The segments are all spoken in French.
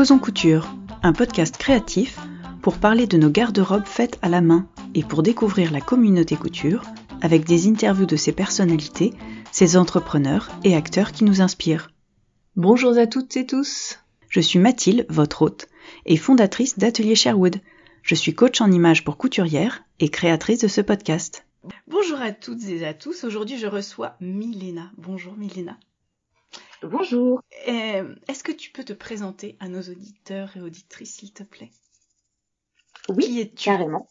Causons couture, un podcast créatif pour parler de nos garde-robes faites à la main et pour découvrir la communauté couture avec des interviews de ces personnalités, ces entrepreneurs et acteurs qui nous inspirent. Bonjour à toutes et tous. Je suis Mathilde, votre hôte, et fondatrice d'Atelier Sherwood. Je suis coach en images pour couturières et créatrice de ce podcast. Bonjour à toutes et à tous. Aujourd'hui, je reçois Milena. Bonjour Milena. Bonjour. Est-ce que tu peux te présenter à nos auditeurs et auditrices, s'il te plaît? Oui, Qui es-tu? carrément.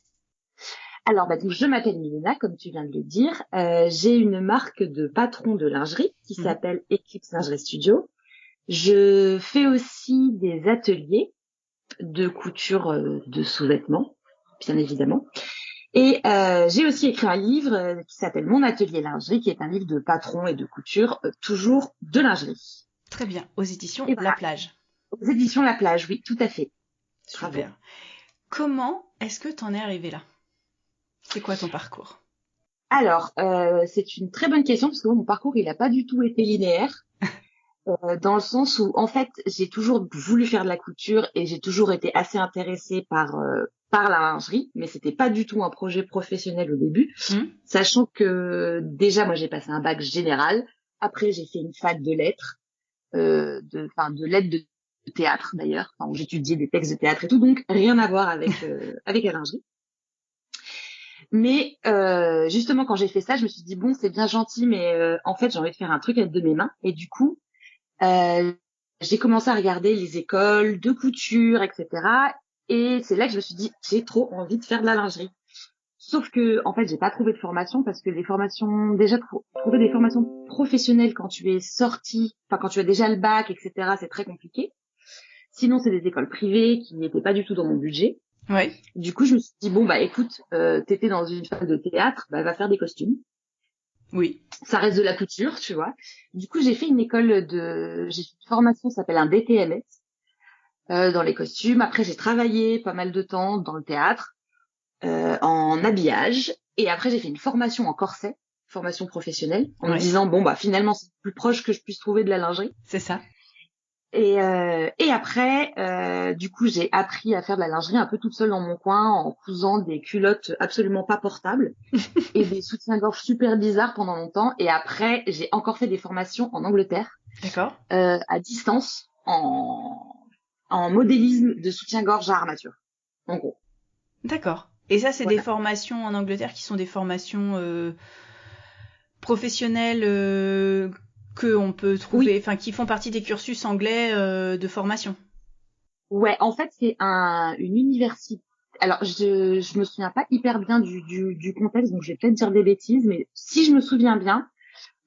Alors, donc, je m'appelle Milena, comme tu viens de le dire. J'ai une marque de patron de lingerie qui s'appelle Eclipse Lingerie Studio. Je fais aussi des ateliers de couture de sous-vêtements, bien évidemment. Et j'ai aussi écrit un livre qui s'appelle Mon atelier lingerie, qui est un livre de patron et de couture, toujours de lingerie. Très bien, aux éditions Et voilà. La Plage. Aux éditions La Plage, oui, tout à fait. Super. Bravo. Comment est-ce que tu en es arrivée là? C'est quoi ton parcours? Alors, c'est une très bonne question, parce que mon parcours, il n'a pas du tout été linéaire. Dans le sens où, en fait, j'ai toujours voulu faire de la couture et j'ai toujours été assez intéressée par la lingerie, mais c'était pas du tout un projet professionnel au début, sachant que déjà, moi, j'ai passé un bac général. Après, j'ai fait une fac de lettres, de lettres de théâtre d'ailleurs, où j'étudiais des textes de théâtre et tout, donc rien à voir avec la lingerie. Mais justement, quand j'ai fait ça, je me suis dit bon, c'est bien gentil, mais en fait, j'ai envie de faire un truc avec de mes mains. Et du coup, j'ai commencé à regarder les écoles de couture, etc. Et c'est là que je me suis dit, j'ai trop envie de faire de la lingerie. Sauf que, en fait, j'ai pas trouvé de formation parce que les formations, déjà, trouver des formations professionnelles quand tu es sorti, enfin, quand tu as déjà le bac, etc., c'est très compliqué. Sinon, c'est des écoles privées qui n'étaient pas du tout dans mon budget. Ouais. Du coup, je me suis dit, bon, bah, écoute, t'étais dans une fac de théâtre, bah, va faire des costumes. Oui. Ça reste de la couture, tu vois. Du coup, j'ai fait une formation, ça s'appelle un DTMS, dans les costumes. Après, j'ai travaillé pas mal de temps dans le théâtre, en habillage. Et après, j'ai fait une formation en corset, formation professionnelle, en me disant, bon, bah, finalement, c'est plus proche que je puisse trouver de la lingerie. C'est ça. Et après, du coup, j'ai appris à faire de la lingerie un peu toute seule dans mon coin, en cousant des culottes absolument pas portables et des soutiens-gorge super bizarres pendant longtemps. Et après, j'ai encore fait des formations en Angleterre, D'accord. à distance, en modélisme de soutien-gorge à armature, en gros. D'accord. Et ça, c'est Voilà. des formations en Angleterre qui sont des formations professionnelles que on peut trouver, enfin, qui font partie des cursus anglais de formation. Ouais, en fait, c'est une université. Alors, je me souviens pas hyper bien du contexte, donc je vais peut-être dire des bêtises, mais si je me souviens bien,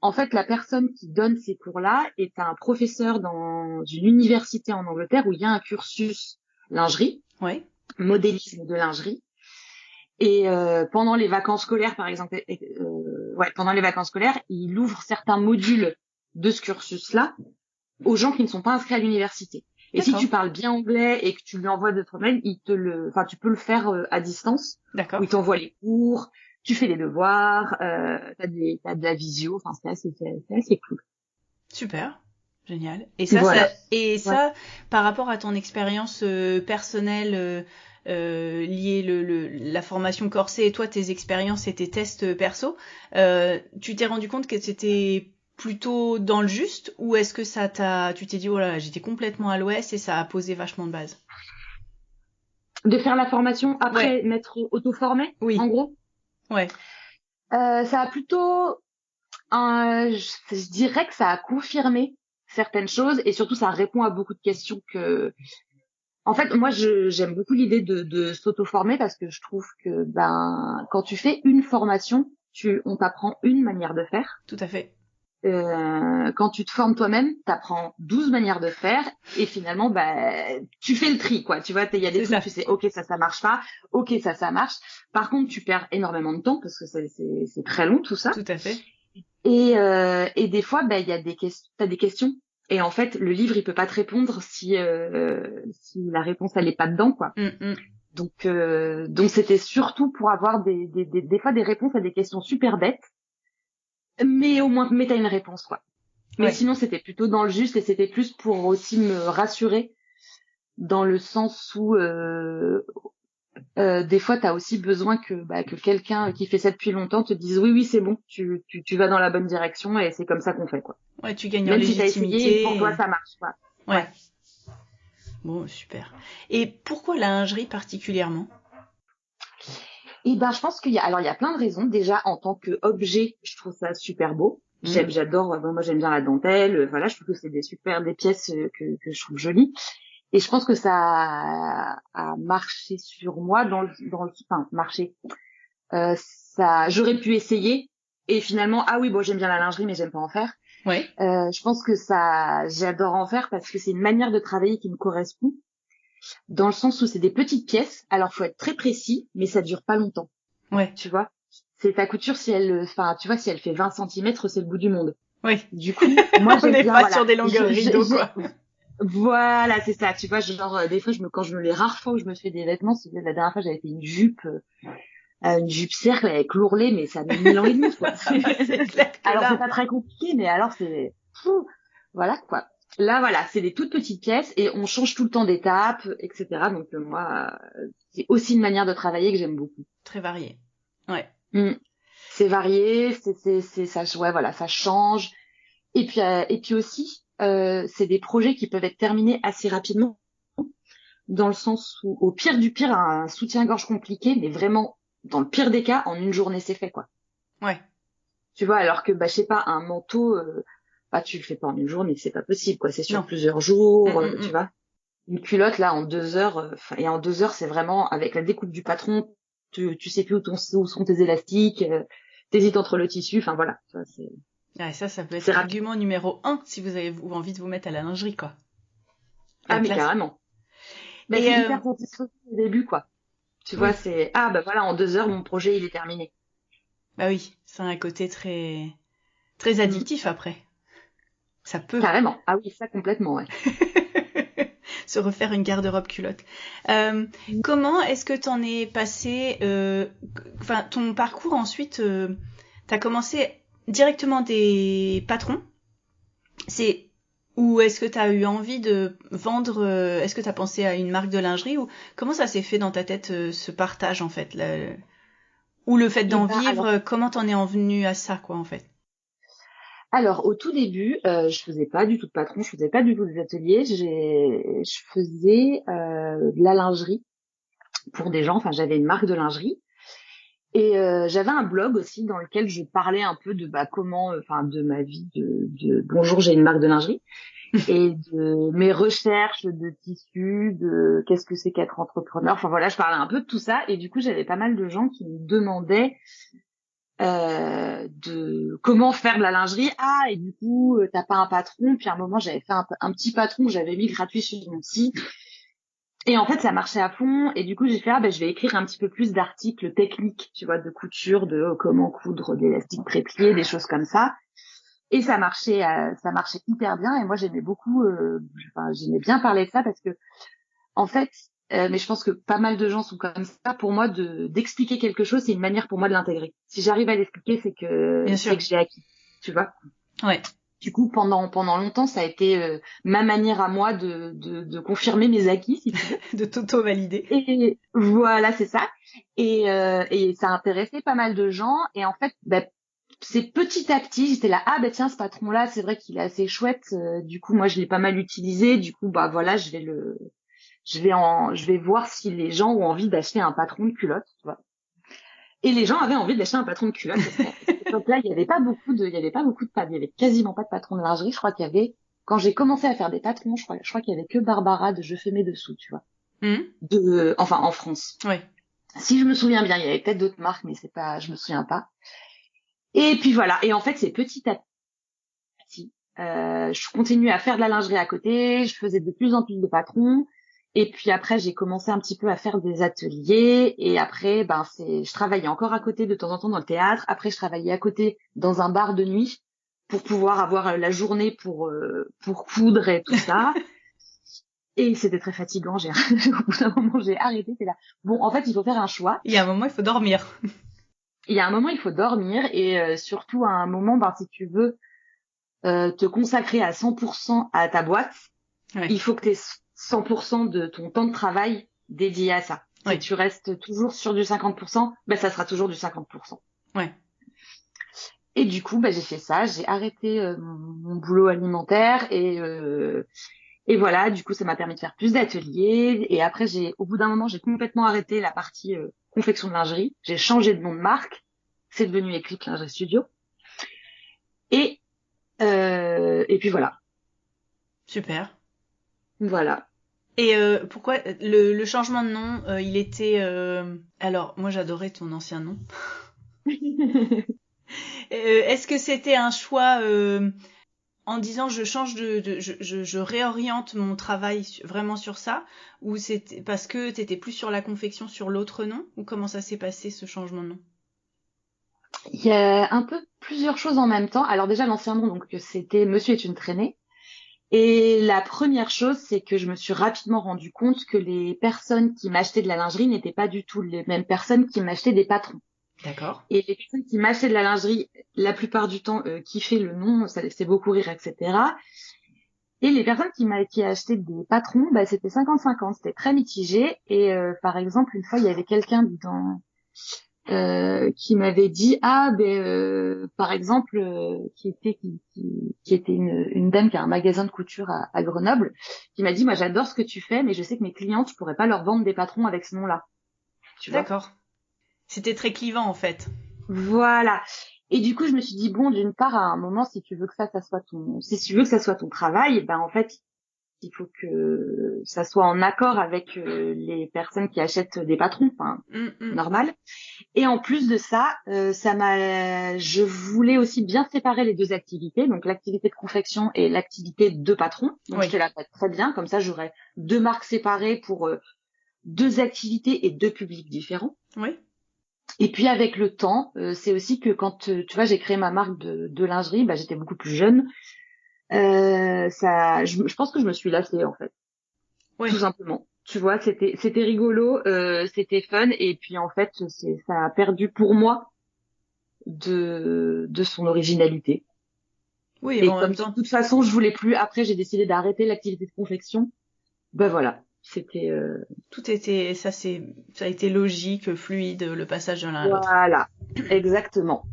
en fait, la personne qui donne ces cours-là est un professeur dans une université en Angleterre où il y a un cursus lingerie, modélisme de lingerie. Et pendant les vacances scolaires, par exemple, pendant les vacances scolaires, il ouvre certains modules de ce cursus-là aux gens qui ne sont pas inscrits à l'université. Et si tu parles bien anglais et que tu lui envoies de toi-même, tu peux le faire à distance. D'accord. Où il t'envoie les cours, tu fais les devoirs, t'as de la visio. Enfin, c'est assez cool. Super. Génial. Et ça, voilà. ça, par rapport à ton expérience personnelle liée la formation corset et toi, tes expériences et tes tests perso, tu t'es rendu compte que c'était plutôt dans le juste ou est-ce que tu t'es dit oh là, j'étais complètement à l'ouest et ça a posé vachement de base? De faire la formation après m'être auto-formée, en gros. Ouais. Ça a plutôt, je dirais que ça a confirmé certaines choses et surtout ça répond à beaucoup de questions que. En fait, moi, j'aime beaucoup l'idée de s'auto-former parce que je trouve que quand tu fais une formation, on t'apprend une manière de faire. Tout à fait. Quand tu te formes toi-même, t'apprends 12 manières de faire et finalement, tu fais le tri, quoi. Tu vois, il y a des trucs, tu sais, ok, ça marche pas, ok, ça marche. Par contre, tu perds énormément de temps parce que c'est très long tout ça. Tout à fait. Et des fois, il y a t'as des questions. Et en fait, le livre, il peut pas te répondre si la réponse, elle est pas dedans, quoi. Donc c'était surtout pour avoir des fois des réponses à des questions super bêtes. Mais au moins, t'as une réponse, quoi. Mais sinon, c'était plutôt dans le juste et c'était plus pour aussi me rassurer dans le sens où des fois t'as aussi besoin que quelqu'un qui fait ça depuis longtemps te dise oui c'est bon, tu vas dans la bonne direction et c'est comme ça qu'on fait quoi. Ouais, tu gagnes en Même si t'as essayé, légitimité. pour toi ça marche quoi. Ouais. Bon, super. Et pourquoi la lingerie particulièrement? Et ben je pense qu'il y a plein de raisons. Déjà en tant qu'objet, je trouve ça super beau. J'adore. Moi j'aime bien la dentelle. Voilà, je trouve que c'est des pièces que je trouve jolies. Et je pense que ça a marché sur moi enfin marché. J'aurais pu essayer et finalement ah oui bon j'aime bien la lingerie mais j'aime pas en faire. Ouais. Je pense que j'adore en faire parce que c'est une manière de travailler qui me correspond. Dans le sens où c'est des petites pièces, alors faut être très précis, mais ça dure pas longtemps. Ouais. Tu vois, c'est ta couture si elle fait 20 centimètres, c'est le bout du monde. Oui. Du coup, moi j'aime bien. On n'est pas sur des longueurs rideaux, quoi. Voilà, c'est ça. Tu vois, genre des fois les rares fois où je me fais des vêtements, c'est la dernière fois j'avais fait une jupe cercle avec l'ourlet, mais ça met 1000 ans et demi, quoi. Alors c'est pas très compliqué, mais alors c'est fou. Voilà quoi. Là, voilà, c'est des toutes petites pièces et on change tout le temps d'étapes, etc. Donc moi, c'est aussi une manière de travailler que j'aime beaucoup. Très varié. Ouais. C'est varié, c'est ça, ouais, voilà, ça change. Et puis aussi, c'est des projets qui peuvent être terminés assez rapidement, dans le sens où, au pire du pire, un soutien-gorge compliqué, mais vraiment, dans le pire des cas, en une journée, c'est fait, quoi. Ouais. Tu vois, alors que, je sais pas, un manteau, tu le fais pas en une journée, c'est pas possible, quoi. C'est sur plusieurs jours, tu vois. Une culotte, là, en 2 heures, et en 2 heures, c'est vraiment, avec la découpe du patron, tu sais plus où sont tes élastiques, t'hésites entre le tissu, enfin voilà. Ça peut être l'argument numéro 1 si vous avez envie de vous mettre à la lingerie, quoi. Mais carrément. Mais c'est hyper satisfaisant au début, quoi. Tu vois, c'est, voilà, en 2 heures, mon projet, il est terminé. Bah oui, c'est un côté très, très addictif après. Ça peut. Carrément. Ah oui, ça complètement, ouais. Se refaire une garde-robe culotte. Comment est-ce que t'en es passé, ton parcours ensuite, t'as commencé directement des patrons? Ou est-ce que t'as eu envie de vendre, est-ce que t'as pensé à une marque de lingerie ou comment ça s'est fait dans ta tête, ce partage en fait, ou le fait d'en vivre, comment t'en es venu à ça quoi en fait? Alors, au tout début, je faisais pas du tout de patron, je faisais pas du tout des ateliers, je faisais de la lingerie pour des gens, enfin j'avais une marque de lingerie et j'avais un blog aussi dans lequel je parlais un peu de comment de ma vie de bonjour, j'ai une marque de lingerie et de mes recherches de tissus, de qu'est-ce que c'est qu'être entrepreneur. Enfin voilà, je parlais un peu de tout ça et du coup, j'avais pas mal de gens qui me demandaient de comment faire de la lingerie. Et du coup t'as pas un patron? Puis à un moment j'avais fait un petit patron que j'avais mis gratuit sur mon site et en fait ça marchait à fond et du coup j'ai fait je vais écrire un petit peu plus d'articles techniques, tu vois, de couture, de comment coudre d'élastique pré-plié, des choses comme ça, et ça marchait hyper bien et moi j'aimais beaucoup j'aimais bien parler de ça parce que en fait mais je pense que pas mal de gens sont comme ça. Pour moi, d'expliquer quelque chose, c'est une manière pour moi de l'intégrer. Si j'arrive à l'expliquer, c'est que j'ai acquis, tu vois. Ouais. Du coup, pendant longtemps, ça a été ma manière à moi de confirmer mes acquis, si tu veux. De t'auto-valider. Et voilà, c'est ça. Et ça a intéressé pas mal de gens. Et en fait, c'est petit à petit, j'étais là, tiens, ce patron-là, c'est vrai qu'il est assez chouette. Du coup, moi, je l'ai pas mal utilisé. Du coup, voilà, je vais voir si les gens ont envie d'acheter un patron de culotte, tu vois. Et les gens avaient envie d'acheter un patron de culotte. Donc là, il y avait quasiment pas de patron de lingerie. Je crois quand j'ai commencé à faire des patrons, je crois qu'il y avait que Barbara de Je fais mes dessous, tu vois. Enfin, en France. Ouais. Si je me souviens bien, il y avait peut-être d'autres marques, mais je me souviens pas. Et puis voilà. Et en fait, c'est petit à petit. Je continuais à faire de la lingerie à côté. Je faisais de plus en plus de patrons. Et puis après, j'ai commencé un petit peu à faire des ateliers. Et après, je travaillais encore à côté de temps en temps dans le théâtre. Après, je travaillais à côté dans un bar de nuit pour pouvoir avoir la journée pour coudre et tout ça. Et c'était très fatigant. Au bout d'un moment, j'ai arrêté. C'est là. Bon, en fait, il faut faire un choix. Il y a un moment, il faut dormir. Il y a un moment, il faut dormir. Et surtout, à un moment, si tu veux te consacrer à 100% à ta boîte, il faut que 100% de ton temps de travail dédié à ça. Si tu restes toujours sur du 50%, ça sera toujours du 50%. Ouais. Et du coup, j'ai fait ça. J'ai arrêté mon boulot alimentaire et voilà. Du coup, ça m'a permis de faire plus d'ateliers. Et après, au bout d'un moment, j'ai complètement arrêté la partie confection de lingerie. J'ai changé de nom de marque. C'est devenu Eclipse Lingerie Studio. Et puis voilà. Super. Voilà. Et pourquoi le changement de nom, il était... Alors, moi j'adorais ton ancien nom. Est-ce que c'était un choix en disant je change je réoriente mon travail vraiment sur ça, ou c'était parce que t'étais plus sur la confection sur l'autre nom, ou comment ça s'est passé ce changement de nom? Il y a un peu plusieurs choses en même temps. Alors déjà, l'ancien nom, donc c'était Monsieur est une traînée. Et la première chose, c'est que je me suis rapidement rendu compte que les personnes qui m'achetaient de la lingerie n'étaient pas du tout les mêmes personnes qui m'achetaient des patrons. D'accord. Et les personnes qui m'achetaient de la lingerie, la plupart du temps, kiffaient le nom, ça les fait beaucoup rire, etc. Et les personnes qui achetaient des patrons, c'était 50-50, c'était très mitigé. Et par exemple, une fois, il y avait quelqu'un qui m'avait dit par exemple qui était une dame qui a un magasin de couture à Grenoble, qui m'a dit moi j'adore ce que tu fais mais je sais que mes clientes je pourrais pas leur vendre des patrons avec ce nom-là. Tu vois. D'accord. C'était très clivant en fait. Voilà. Et du coup je me suis dit bon, d'une part à un moment si tu veux que ça soit ton travail, en fait il faut que ça soit en accord avec les personnes qui achètent des patrons, normal. Et en plus de ça, je voulais aussi bien séparer les deux activités, donc l'activité de confection et l'activité de patron. Donc Oui. j'étais là très bien, comme ça j'aurais deux marques séparées pour deux activités et deux publics différents. Oui. Et puis avec le temps, c'est aussi que quand tu vois j'ai créé ma marque de lingerie, j'étais beaucoup plus jeune. Je pense que je me suis lassée en fait, tout simplement. Tu vois, c'était rigolo, c'était fun, et puis en fait ça a perdu pour moi de son originalité. Oui, Et en comme même de temps, toute façon je voulais plus, après j'ai décidé d'arrêter l'activité de confection. Voilà, c'était ça a été logique, fluide, le passage de l'un à l'autre. voilà, exactement.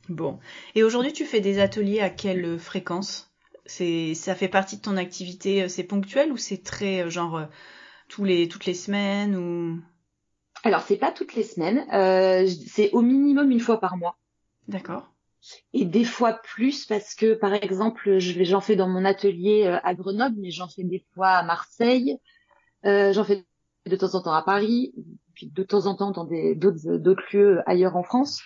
Bon. Et aujourd'hui, tu fais des ateliers à quelle fréquence? Ça fait partie de ton activité, c'est ponctuel ou c'est très genre toutes les semaines ou... Alors c'est pas toutes les semaines, c'est au minimum une fois par mois. D'accord. Et des fois plus parce que par exemple j'en fais dans mon atelier à Grenoble, mais j'en fais des fois à Marseille, j'en fais de temps en temps à Paris, puis de temps en temps dans d'autres lieux ailleurs en France.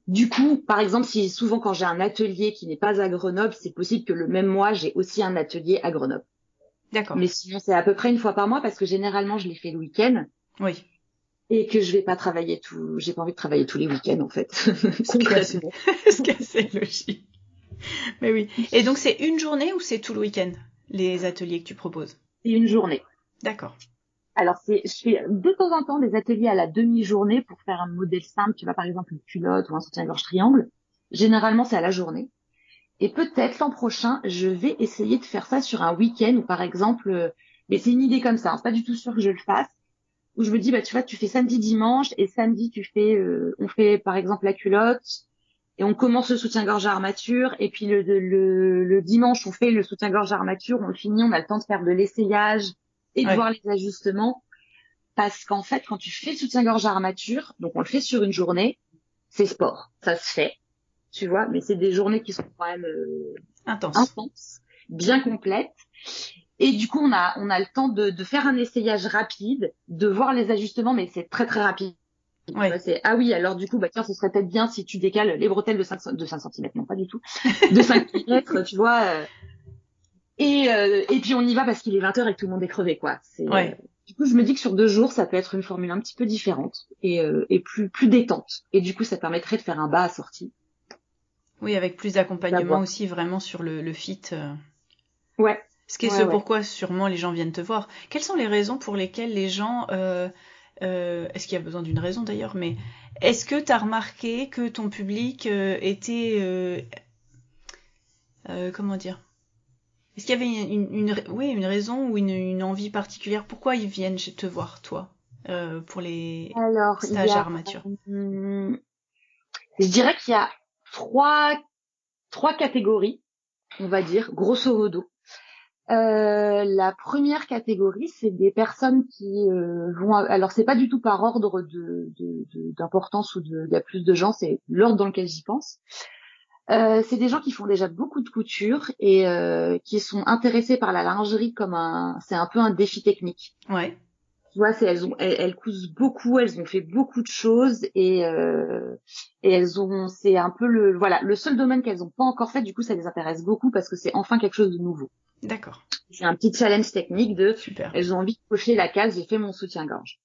Du coup, par exemple, si souvent quand j'ai un atelier qui n'est pas à Grenoble, c'est possible que le même mois, j'ai aussi un atelier à Grenoble. D'accord. Mais sinon, c'est à peu près une fois par mois parce que généralement, je les fais le week-end. Oui. Et que je vais pas j'ai pas envie de travailler tous les week-ends, en fait. Concrètement. Ce qui est assez logique. Mais oui. Et donc, c'est une journée ou c'est tout le week-end, les ateliers que tu proposes? C'est une journée. D'accord. Alors, je fais de temps en temps des ateliers à la demi-journée pour faire un modèle simple. Tu vois, par exemple, une culotte ou un soutien-gorge triangle. Généralement, c'est à la journée. Et peut-être l'an prochain, je vais essayer de faire ça sur un week-end où, par exemple, mais c'est une idée comme ça, hein, pas du tout sûr que je le fasse, où je me dis, tu vois, tu fais samedi, dimanche, et samedi, on fait, par exemple, la culotte, et on commence le soutien-gorge à armature, et puis le dimanche, on fait le soutien-gorge à armature, on le finit, on a le temps de faire de l'essayage et de voir les ajustements, parce qu'en fait, quand tu fais le soutien-gorge à armature, donc on le fait sur une journée, c'est sport, ça se fait, tu vois, mais c'est des journées qui sont quand même intenses, bien complètes. Et du coup, on a le temps de faire un essayage rapide, de voir les ajustements, mais c'est très très rapide. Ouais. C'est oui, alors du coup, tiens, ce serait peut-être bien si tu décales les bretelles de 5 cm, non pas du tout, de 5 mm, tu vois. Et puis on y va parce qu'il est 20h et que tout le monde est crevé, quoi. Du coup, je me dis que sur 2 jours, ça peut être une formule un petit peu différente et plus détente. Et du coup, ça permettrait de faire un bas assorti. Oui, avec plus d'accompagnement aussi vraiment sur le fit. Ouais. Ce qui est pourquoi sûrement les gens viennent te voir. Quelles sont les raisons pour lesquelles les gens... est-ce qu'il y a besoin d'une raison d'ailleurs, mais est-ce que tu as remarqué que ton public était... comment dire, Est-ce qu'il y avait une raison ou une envie particulière? Pourquoi ils viennent te voir, toi, pour les Alors, il y stages a, armature? je dirais qu'il y a trois catégories, on va dire, grosso modo. La première catégorie, c'est des personnes qui vont. Alors, c'est pas du tout par ordre d'importance ou il y a plus de gens, c'est l'ordre dans lequel j'y pense. C'est des gens qui font déjà beaucoup de couture et qui sont intéressés par la lingerie comme c'est un peu un défi technique. Ouais. Tu vois, elles cousent beaucoup, elles ont fait beaucoup de choses et c'est un peu le seul domaine qu'elles ont pas encore fait. Du coup, ça les intéresse beaucoup parce que c'est enfin quelque chose de nouveau. D'accord. C'est un petit challenge technique Super. elles ont envie de cocher la case, j'ai fait mon soutien-gorge.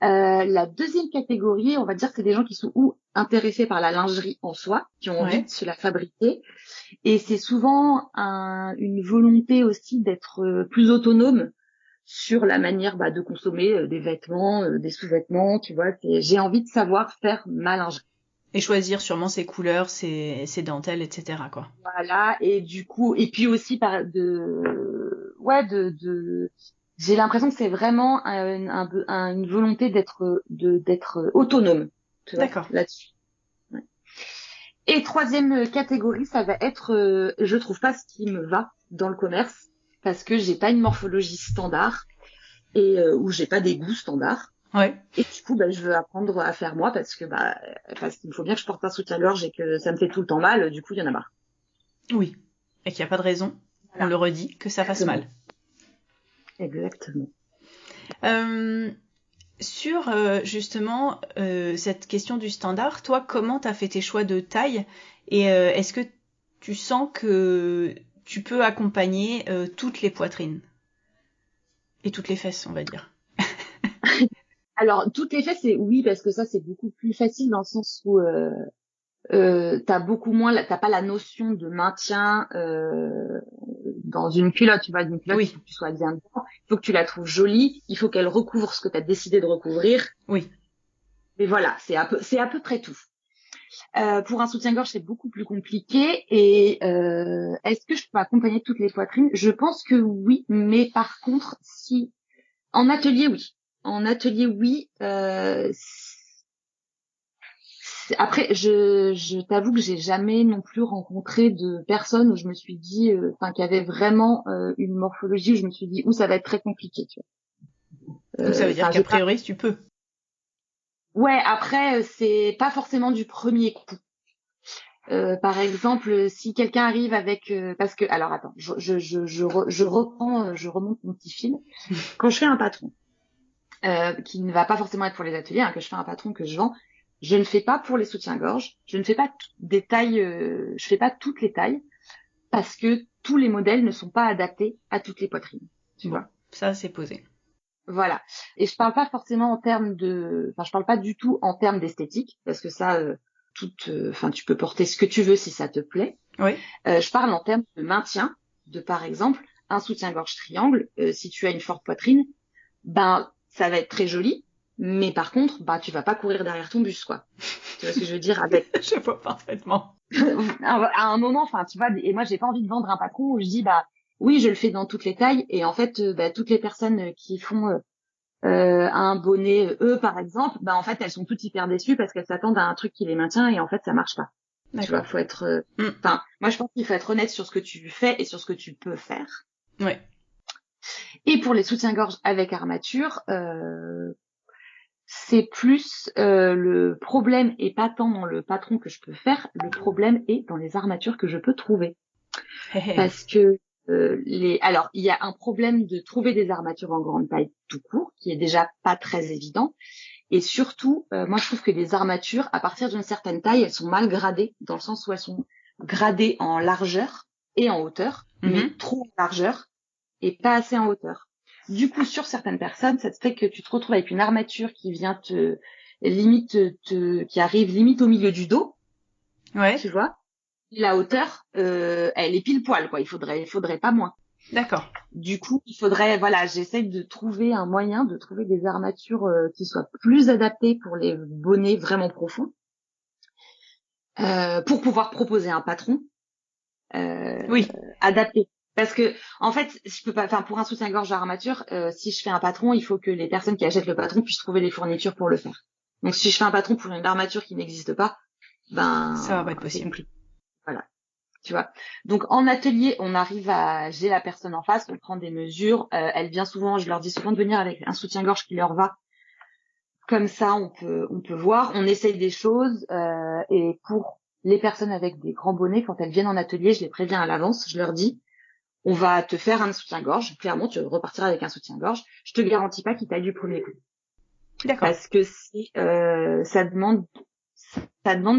La deuxième catégorie, on va dire, c'est des gens qui sont intéressés par la lingerie en soi, qui ont envie de se la fabriquer. Et c'est souvent une volonté aussi d'être plus autonome sur la manière de consommer des vêtements, des sous-vêtements, tu vois. J'ai envie de savoir faire ma lingerie. Et choisir sûrement ses couleurs, ses dentelles, etc., quoi. Voilà, et du coup, et puis aussi j'ai l'impression que c'est vraiment une volonté d'être autonome, tu vois, D'accord. là-dessus. Ouais. Et troisième catégorie, ça va être, je trouve pas ce qui me va dans le commerce parce que j'ai pas une morphologie standard et ou j'ai pas des goûts standards. Ouais. Et du coup, je veux apprendre à faire moi parce qu'il faut bien que je porte un soutien-gorge et que ça me fait tout le temps mal. Du coup, il y en a marre. Oui. Et qu'il n'y a pas de raison, on le redit, que ça fasse mal. Exactement. Sur justement cette question du standard, toi, comment t'as fait tes choix de taille et est-ce que tu sens que tu peux accompagner toutes les poitrines et toutes les fesses, on va dire? Alors, toutes les fesses, c'est oui, parce que ça, c'est beaucoup plus facile dans le sens où t'as beaucoup moins, t'as pas la notion de maintien dans une culotte. Tu vois, une culotte, Oui. il faut que tu sois bien dedans, il faut que tu la trouves jolie, il faut qu'elle recouvre ce que tu as décidé de recouvrir. Oui. Mais voilà, c'est à peu près tout. Pour un soutien-gorge, c'est beaucoup plus compliqué. Et est-ce que je peux accompagner toutes les poitrines? Je pense que oui, mais par contre, si en atelier, oui. En atelier, oui. Après, je t'avoue que j'ai jamais non plus rencontré de personnes où je me suis dit, qui avait vraiment une morphologie où je me suis dit, ça va être très compliqué. Tu vois. Donc ça veut dire qu'a priori, tu peux. Ouais, après, c'est pas forcément du premier coup. Par exemple, si quelqu'un arrive avec, parce que, alors attends, je remonte mon petit fil. Quand je fais un patron, qui ne va pas forcément être pour les ateliers, que je fais un patron que je vends, je ne fais pas pour les soutiens-gorge, je ne fais pas des tailles, je fais pas toutes les tailles parce que tous les modèles ne sont pas adaptés à toutes les poitrines. Tu vois. Ça c'est posé. Voilà. Et je parle pas forcément je parle pas du tout en termes d'esthétique parce que ça, tu peux porter ce que tu veux si ça te plaît. Oui. Je parle en termes de maintien, de par exemple un soutien-gorge triangle. Si tu as une forte poitrine, ça va être très joli, mais par contre, tu vas pas courir derrière ton bus, quoi. Tu vois ce que je veux dire avec Je vois parfaitement. à un moment, tu vois, et moi j'ai pas envie de vendre un patron où je dis oui, je le fais dans toutes les tailles et en fait toutes les personnes qui font un bonnet par exemple, en fait elles sont toutes hyper déçues parce qu'elles s'attendent à un truc qui les maintient et en fait ça marche pas. D'accord. Tu vois, faut être moi je pense qu'il faut être honnête sur ce que tu fais et sur ce que tu peux faire. Ouais. Et pour les soutiens-gorge avec armature, c'est plus le problème est pas tant dans le patron que je peux faire, le problème est dans les armatures que je peux trouver. Parce que alors il y a un problème de trouver des armatures en grande taille tout court qui est déjà pas très évident et surtout moi je trouve que les armatures à partir d'une certaine taille elles sont mal gradées dans le sens où elles sont gradées en largeur et en hauteur mais trop en largeur et pas assez en hauteur. Du coup, sur certaines personnes, ça te fait que tu te retrouves avec une armature qui vient qui arrive limite au milieu du dos. Ouais. Tu vois. La hauteur, elle est pile poil, quoi. Il faudrait pas moins. D'accord. Du coup, j'essaie de trouver un moyen de trouver des armatures qui soient plus adaptées pour les bonnets vraiment profonds, pour pouvoir proposer un patron adapté. Parce que, en fait, je peux pas, enfin, pour un soutien-gorge à armature, si je fais un patron, il faut que les personnes qui achètent le patron puissent trouver les fournitures pour le faire. Donc, si je fais un patron pour une armature qui n'existe pas, Ça va pas être c'est possible. compliqué. Voilà. Tu vois. Donc, en atelier, j'ai la personne en face, on prend des mesures, elle vient souvent, je leur dis souvent de venir avec un soutien-gorge qui leur va. Comme ça, on peut voir, on essaye des choses, et pour les personnes avec des grands bonnets, quand elles viennent en atelier, je les préviens à l'avance, je leur dis, on va te faire un soutien-gorge. Clairement, tu repartiras avec un soutien-gorge. Je te garantis pas qu'il taille du premier coup. D'accord. Parce que ça demande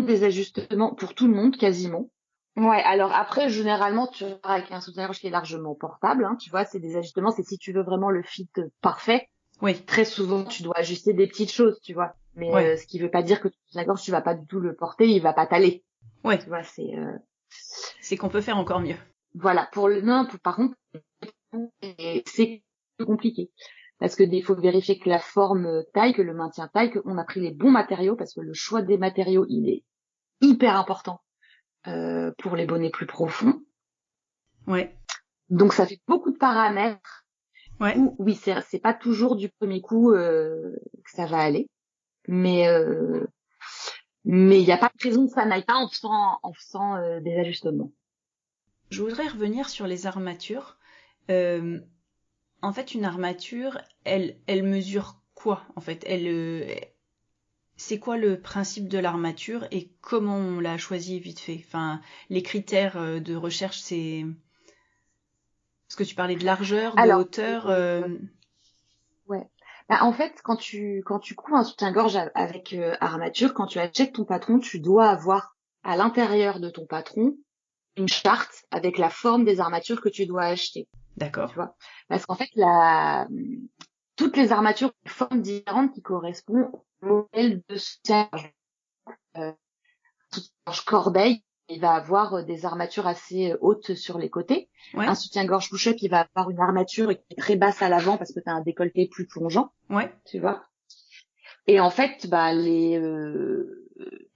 des ajustements pour tout le monde, quasiment. Ouais, alors après, généralement, tu pars avec un soutien-gorge qui est largement portable, hein, tu vois, c'est des ajustements, c'est si tu veux vraiment le fit parfait. Oui. Très souvent, tu dois ajuster des petites choses, tu vois. Mais Ouais. ce qui veut pas dire que ton soutien-gorge, tu vas pas du tout le porter, il va pas t'aller. Ouais. Tu vois, C'est qu'on peut faire encore mieux. Voilà, par contre, c'est compliqué. Parce que il faut vérifier que la forme taille, que le maintien taille, qu'on a pris les bons matériaux, parce que le choix des matériaux, il est hyper important pour les bonnets plus profonds. Ouais. Donc ça fait beaucoup de paramètres. Ouais. Où, oui, c'est pas toujours du premier coup que ça va aller, mais il n'y a pas de raison que ça n'aille pas en faisant des ajustements. Je voudrais revenir sur les armatures. En fait, une armature, elle mesure quoi? En fait, c'est quoi le principe de l'armature et comment on l'a choisi vite fait? Enfin, les critères de recherche, c'est... Parce que tu parlais de largeur, de Alors, hauteur. ouais. Bah, en fait, quand tu couds un soutien-gorge avec armature, quand tu achètes ton patron, tu dois avoir à l'intérieur de ton patron une charte avec la forme des armatures que tu dois acheter. D'accord. Tu vois, parce qu'en fait, toutes les armatures ont une forme différente qui correspond au modèle de soutien-gorge. Soutien-gorge corbeille, il va avoir des armatures assez hautes sur les côtés. Ouais. Un soutien-gorge push-up, il va avoir une armature qui est très basse à l'avant parce que tu as un décolleté plus plongeant. Ouais. Tu vois. Et en fait, bah enfin,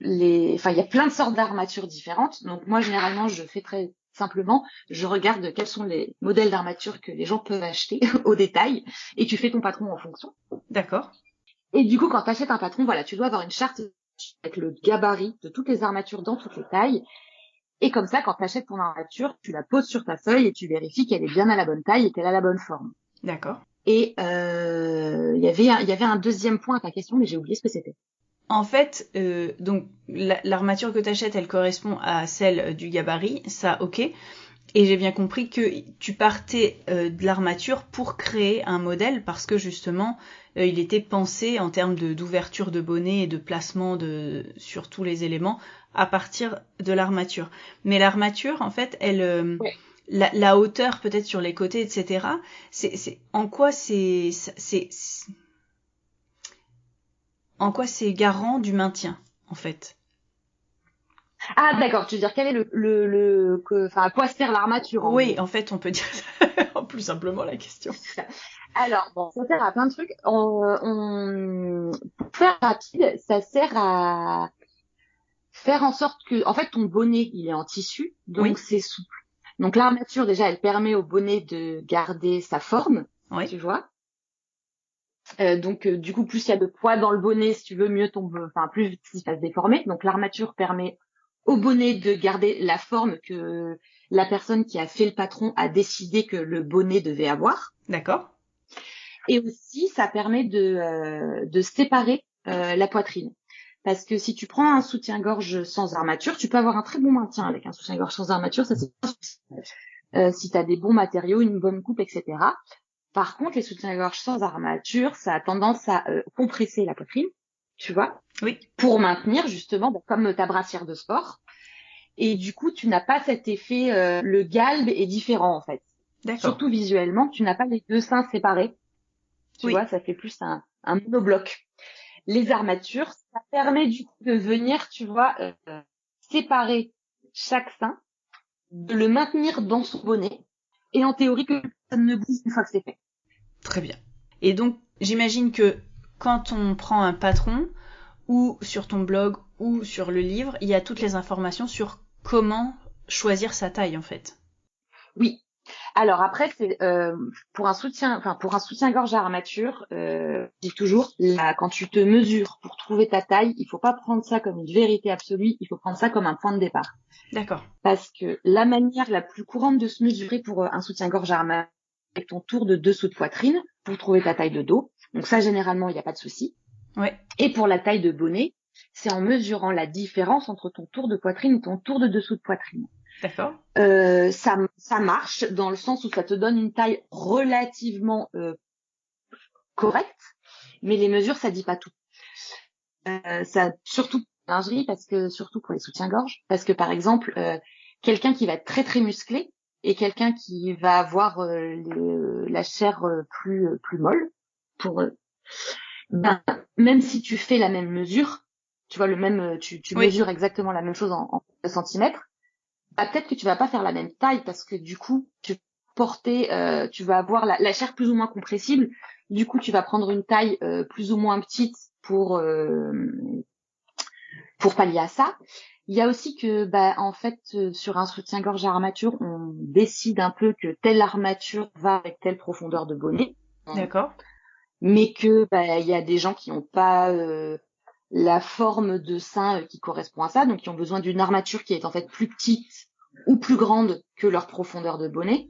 il y a plein de sortes d'armatures différentes. Donc moi, généralement, je fais très simplement, je regarde quels sont les modèles d'armature que les gens peuvent acheter au détail, et tu fais ton patron en fonction. D'accord. Et du coup, quand tu achètes un patron, voilà, tu dois avoir une charte avec le gabarit de toutes les armatures dans toutes les tailles. Et comme ça, quand tu achètes ton armature, tu la poses sur ta feuille et tu vérifies qu'elle est bien à la bonne taille et qu'elle a la bonne forme. D'accord. Et il y avait un deuxième point à ta question, mais j'ai oublié ce que c'était. En fait, donc l'armature que tu achètes, elle correspond à celle du gabarit, ça ok. Et j'ai bien compris que tu partais de l'armature pour créer un modèle parce que justement, il était pensé en termes d'ouverture de bonnet et de placement sur tous les éléments à partir de l'armature. Mais l'armature, en fait, elle, Ouais. la hauteur peut-être sur les côtés, etc. En quoi c'est garant du maintien, en fait? Ah, d'accord. Tu veux dire quel est enfin, à quoi sert l'armature en Oui, gros? en fait, on peut dire ça. Plus simplement la question. Alors, bon, ça sert à plein de trucs. Pour faire rapide, ça sert à faire en sorte que, en fait, ton bonnet, il est en tissu, donc Oui. c'est souple. Donc l'armature, déjà, elle permet au bonnet de garder sa forme, Oui. tu vois. Donc, du coup, plus il y a de poids dans le bonnet, si tu veux, mieux enfin, plus vite il va se déformer. Donc, l'armature permet au bonnet de garder la forme que la personne qui a fait le patron a décidé que le bonnet devait avoir. D'accord. Et aussi, ça permet de séparer la poitrine. Parce que si tu prends un soutien-gorge sans armature, tu peux avoir un très bon maintien avec un soutien-gorge sans armature, ça c'est si tu as des bons matériaux, une bonne coupe, etc. Par contre, les soutiens-gorge sans armature, ça a tendance à compresser la poitrine, tu vois, Oui. pour maintenir justement, comme ta brassière de sport. Et du coup, tu n'as pas cet effet, le galbe est différent en fait. D'accord. Surtout visuellement, tu n'as pas les deux seins séparés. Tu Oui. vois, ça fait plus un monobloc. Les armatures, ça permet du coup de venir, tu vois, séparer chaque sein, de le maintenir dans son bonnet, et en théorie que ça ne bouge une fois que c'est fait. Très bien. Et donc, j'imagine que quand on prend un patron, ou sur ton blog, ou sur le livre, il y a toutes les informations sur comment choisir sa taille, en fait. Oui. Alors après, c'est pour un soutien-gorge à armature, je dis toujours, là, quand tu te mesures pour trouver ta taille, il faut pas prendre ça comme une vérité absolue, il faut prendre ça comme un point de départ. D'accord. Parce que la manière la plus courante de se mesurer pour un soutien-gorge à armature, avec ton tour de dessous de poitrine pour trouver ta taille de dos. Donc ça, généralement, il n'y a pas de souci. Ouais. Et pour la taille de bonnet, c'est en mesurant la différence entre ton tour de poitrine et ton tour de dessous de poitrine. D'accord. Ça marche dans le sens où ça te donne une taille relativement correcte, mais les mesures, ça dit pas tout. Ça, surtout pour la lingerie, surtout pour les soutiens-gorge, parce que par exemple, quelqu'un qui va être très très musclé et quelqu'un qui va avoir la chair plus molle, même si tu fais la même mesure, tu vois tu Oui. mesures exactement la même chose en centimètres, peut-être que tu vas pas faire la même taille parce que du coup tu vas avoir la chair plus ou moins compressible. Du coup, tu vas prendre une taille plus ou moins petite pour pallier à ça. Il y a aussi que, en fait, sur un soutien-gorge à armature, on décide un peu que telle armature va avec telle profondeur de bonnet. D'accord. Mais que, il y a des gens qui n'ont pas la forme de sein qui correspond à ça, donc qui ont besoin d'une armature qui est en fait plus petite ou plus grande que leur profondeur de bonnet,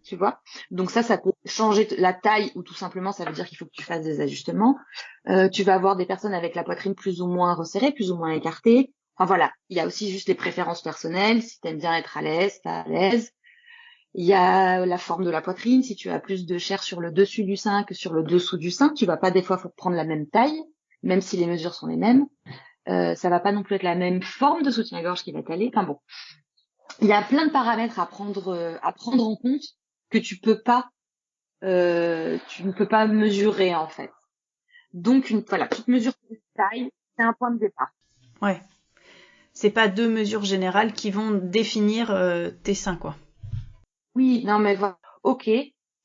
tu vois. Donc ça peut changer la taille ou tout simplement ça veut dire qu'il faut que tu fasses des ajustements. Tu vas avoir des personnes avec la poitrine plus ou moins resserrée, plus ou moins écartée. Enfin voilà, il y a aussi juste les préférences personnelles. Si t'aimes bien être à l'aise, t'es à l'aise. Il y a la forme de la poitrine. Si tu as plus de chair sur le dessus du sein que sur le dessous du sein, tu vas pas des fois prendre la même taille, même si les mesures sont les mêmes. Ça va pas non plus être la même forme de soutien-gorge qui va t'aller. Enfin bon, il y a plein de paramètres à prendre en compte que tu ne peux pas mesurer en fait. Donc tu te mesures de taille, c'est un point de départ. Ouais. C'est pas deux mesures générales qui vont définir tes seins, quoi. Oui, non mais voilà. Ok,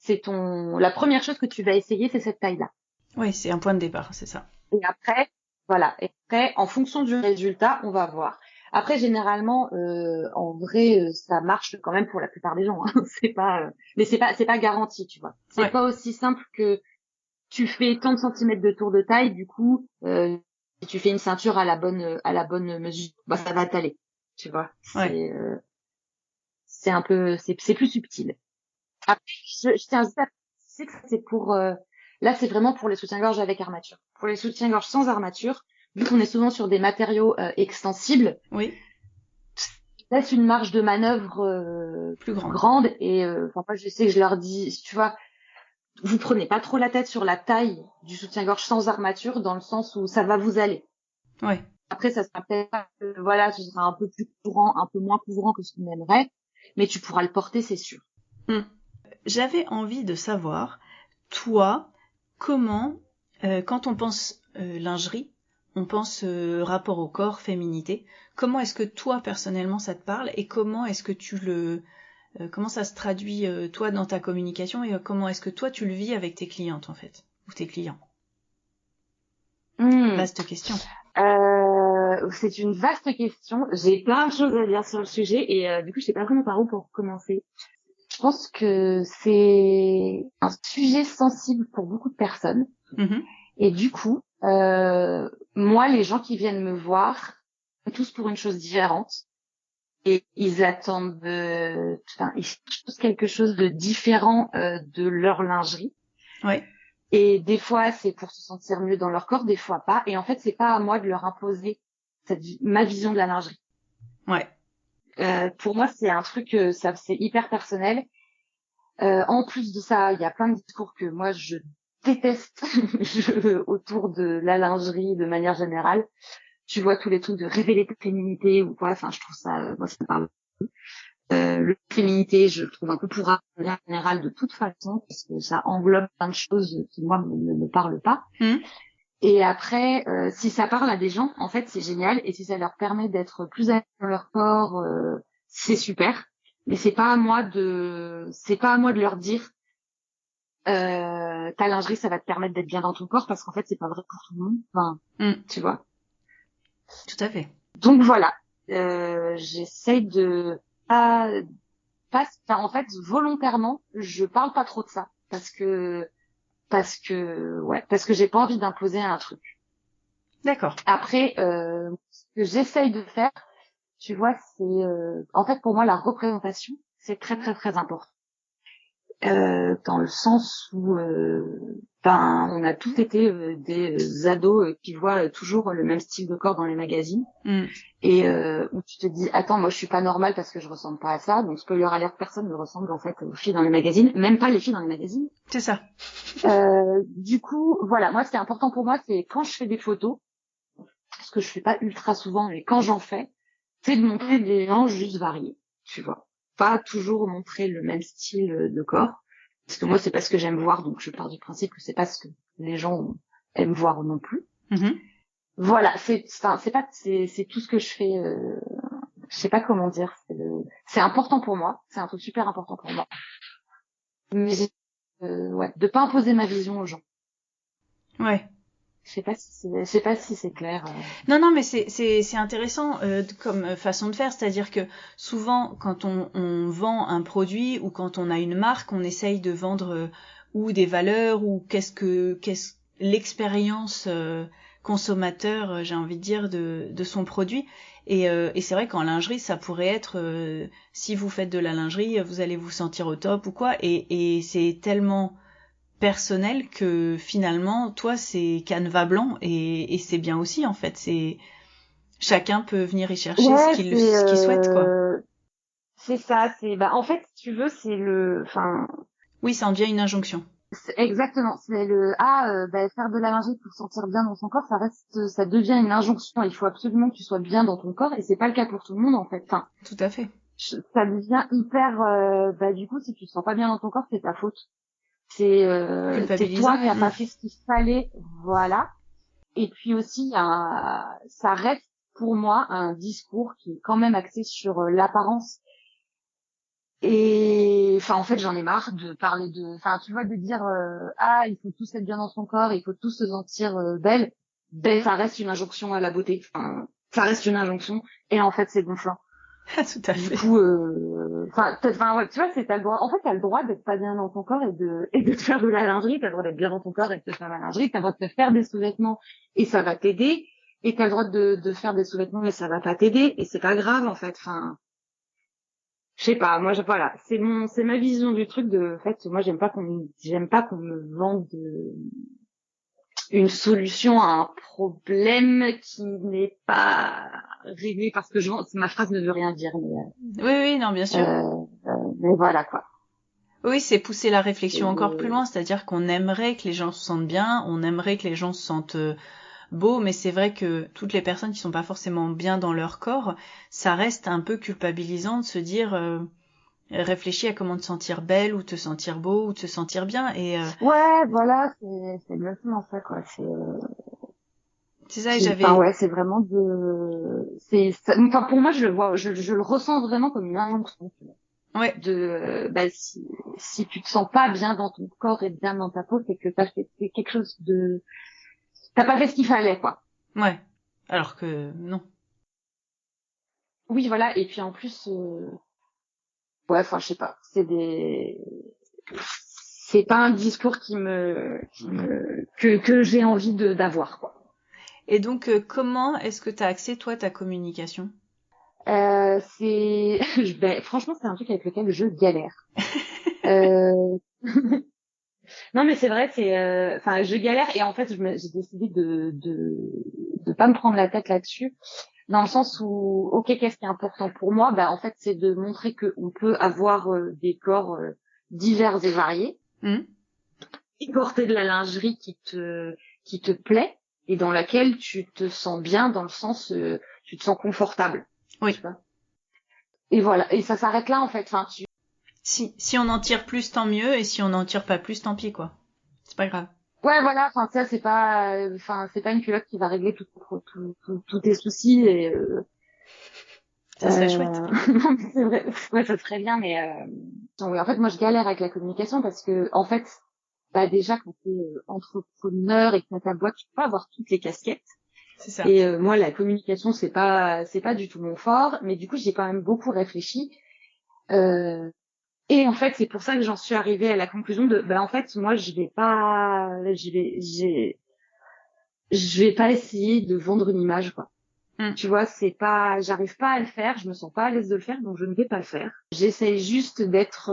la première chose que tu vas essayer, c'est cette taille-là. Ouais, c'est un point de départ, c'est ça. Et après, voilà. Et après, en fonction du résultat, on va voir. Après, généralement, en vrai, ça marche quand même pour la plupart des gens. Hein. Mais c'est pas garanti, tu vois. C'est pas aussi simple que tu fais tant de centimètres de tour de taille, du coup, si tu fais une ceinture à la bonne mesure, ça va t'aller, tu vois. C'est un peu, c'est plus subtil. Après, je tiens à dire que c'est là, c'est vraiment pour les soutiens-gorge avec armature. Pour les soutiens-gorge sans armature, vu qu'on est souvent sur des matériaux extensibles, oui, laisse une marge de manœuvre plus grande. Et moi, je sais que je leur dis, tu vois, vous prenez pas trop la tête sur la taille du soutien-gorge sans armature, dans le sens où ça va vous aller. Ouais. Après, ça sera peut-être, ce sera un peu plus couvrant, un peu moins couvrant que ce qu'on aimerait, mais tu pourras le porter, c'est sûr. J'avais envie de savoir, toi, comment, quand on pense lingerie, on pense rapport au corps, féminité. Comment est-ce que toi, personnellement, ça te parle et comment est-ce que comment ça se traduit, toi, dans ta communication et comment est-ce que toi, tu le vis avec tes clientes, en fait, ou tes clients? Vaste question. C'est une vaste question. J'ai plein de choses à dire sur le sujet et du coup, je sais pas vraiment par où pour commencer. Je pense que c'est un sujet sensible pour beaucoup de personnes. Et du coup, moi, les gens qui viennent me voir, tous pour une chose différente. Et ils attendent ils cherchent tous quelque chose de différent de leur lingerie. Ouais. Et des fois, c'est pour se sentir mieux dans leur corps, des fois pas. Et en fait, c'est pas à moi de leur imposer ma vision de la lingerie. Ouais. Pour moi, c'est un truc, c'est hyper personnel. En plus de ça, il y a plein de discours que moi, je déteste autour de la lingerie de manière générale. Tu vois tous les trucs de révéler ta féminité ou quoi. Enfin, je trouve ça, moi, ça me parle. Le féminité, je le trouve un peu pourra en général de toute façon, parce que ça englobe plein de choses qui, moi, ne me parlent pas. Et après, si ça parle à des gens, en fait, c'est génial. Et si ça leur permet d'être plus à l'aise dans leur corps, c'est super. Mais c'est pas à moi de leur dire, ta lingerie, ça va te permettre d'être bien dans ton corps, parce qu'en fait, c'est pas vrai pour tout le monde. Enfin, tu vois. Tout à fait. Donc voilà. J'essaye de pas en fait, volontairement, je parle pas trop de ça parce que j'ai pas envie d'imposer un truc. D'accord. Après, ce que j'essaye de faire, tu vois, c'est en fait pour moi la représentation, c'est très très très important. Dans le sens où on a tous été des ados qui voient toujours le même style de corps dans les magazines et où tu te dis attends, moi je suis pas normale parce que je ressemble pas à ça, donc spoiler alert, personne ne ressemble en fait aux filles dans les magazines, même pas les filles dans les magazines. C'est ça. Du coup voilà, moi ce qui est important pour moi, c'est quand je fais des photos, parce que je fais pas ultra souvent, mais quand j'en fais, c'est de montrer des gens juste variés, tu vois, pas toujours montrer le même style de corps. Parce que moi, c'est pas ce que j'aime voir, donc je pars du principe que c'est pas ce que les gens aiment voir non plus. Voilà, c'est tout ce que je fais. Je sais pas comment dire. C'est important pour moi. C'est un truc super important pour moi. Mais de pas imposer ma vision aux gens. Ouais. Je sais pas si c'est clair. Non, mais c'est intéressant comme façon de faire, c'est-à-dire que souvent quand on vend un produit ou quand on a une marque, on essaye de vendre ou des valeurs ou qu'est-ce l'expérience consommateur, j'ai envie de dire de son produit. Et c'est vrai qu'en lingerie, ça pourrait être si vous faites de la lingerie, vous allez vous sentir au top ou quoi. Et c'est tellement personnel que finalement toi c'est canevas blanc et c'est bien aussi en fait, c'est chacun peut venir y chercher ce qu'il souhaite quoi. C'est ça, en fait si tu veux oui, ça en devient une injonction. Exactement, c'est faire de la lingerie pour se sentir bien dans son corps, ça devient une injonction. Il faut absolument que tu sois bien dans ton corps et c'est pas le cas pour tout le monde en fait. Tout à fait. Ça devient hyper du coup si tu te sens pas bien dans ton corps, c'est ta faute. C'est toi qui as pas fait ce qu'il fallait, voilà. Et puis aussi ça reste pour moi un discours qui est quand même axé sur l'apparence. Et en fait j'en ai marre de parler tu vois, de dire il faut tous être bien dans son corps, il faut tous se sentir belle. Ça reste une injonction à la beauté, ça reste une injonction et en fait c'est gonflant. Tout à fait. Du coup tu vois, t'as le droit, en fait t'as le droit d'être pas bien dans ton corps et de te faire de la lingerie, t'as le droit d'être bien dans ton corps et de te faire de la lingerie, t'as le droit de te faire des sous-vêtements et ça va t'aider, et t'as le droit de faire des sous-vêtements et ça va pas t'aider et c'est pas grave en fait. Je sais pas, moi voilà, c'est ma vision du truc en fait, moi j'aime pas qu'on me vende une solution à un problème qui n'est pas réglé parce que ma phrase ne veut rien dire, mais oui, non, bien sûr. Mais voilà quoi. Oui, c'est pousser la réflexion encore plus loin, c'est-à-dire qu'on aimerait que les gens se sentent bien, on aimerait que les gens se sentent beaux, mais c'est vrai que toutes les personnes qui sont pas forcément bien dans leur corps, ça reste un peu culpabilisant de se dire réfléchis à comment te sentir belle ou te sentir beau ou te sentir bien et ouais, voilà, c'est exactement ça quoi. C'est ça, et j'avais c'est vraiment pour moi je le vois, je le ressens vraiment comme une injonction. Ouais. Si tu te sens pas bien dans ton corps et bien dans ta peau, c'est que c'est quelque chose t'as pas fait ce qu'il fallait quoi. Ouais. Alors que non. Oui, voilà, et puis en plus je sais pas, c'est pas un discours que j'ai envie d'avoir quoi. Et donc comment est-ce que t'as axé toi ta communication? Franchement c'est un truc avec lequel je galère. Non mais c'est vrai, je galère et en fait j'ai décidé de pas me prendre la tête là-dessus, dans le sens où ok, qu'est-ce qui est important pour moi, en fait c'est de montrer que on peut avoir des corps divers et variés, et porter de la lingerie qui te plaît et dans laquelle tu te sens bien, dans le sens tu te sens confortable. Oui. Tu vois. Et voilà, et ça s'arrête là en fait. Si on en tire plus, tant mieux, et si on n'en tire pas plus, tant pis quoi. C'est pas grave. Ouais, voilà, ça c'est pas une culotte qui va régler tous tes soucis et ça serait chouette. Non, mais c'est vrai. Ouais, ça serait bien, mais oui, en fait moi je galère avec la communication parce que en fait déjà quand t'es entrepreneur et que t'as ta boîte, tu peux pas avoir toutes les casquettes. C'est ça. Et moi la communication c'est pas du tout mon fort, mais du coup j'ai quand même beaucoup réfléchi Et en fait, c'est pour ça que j'en suis arrivée à la conclusion de, en fait, moi, je vais pas essayer de vendre une image, quoi. Tu vois, j'arrive pas à le faire, je me sens pas à l'aise de le faire, donc je ne vais pas le faire. J'essaie juste d'être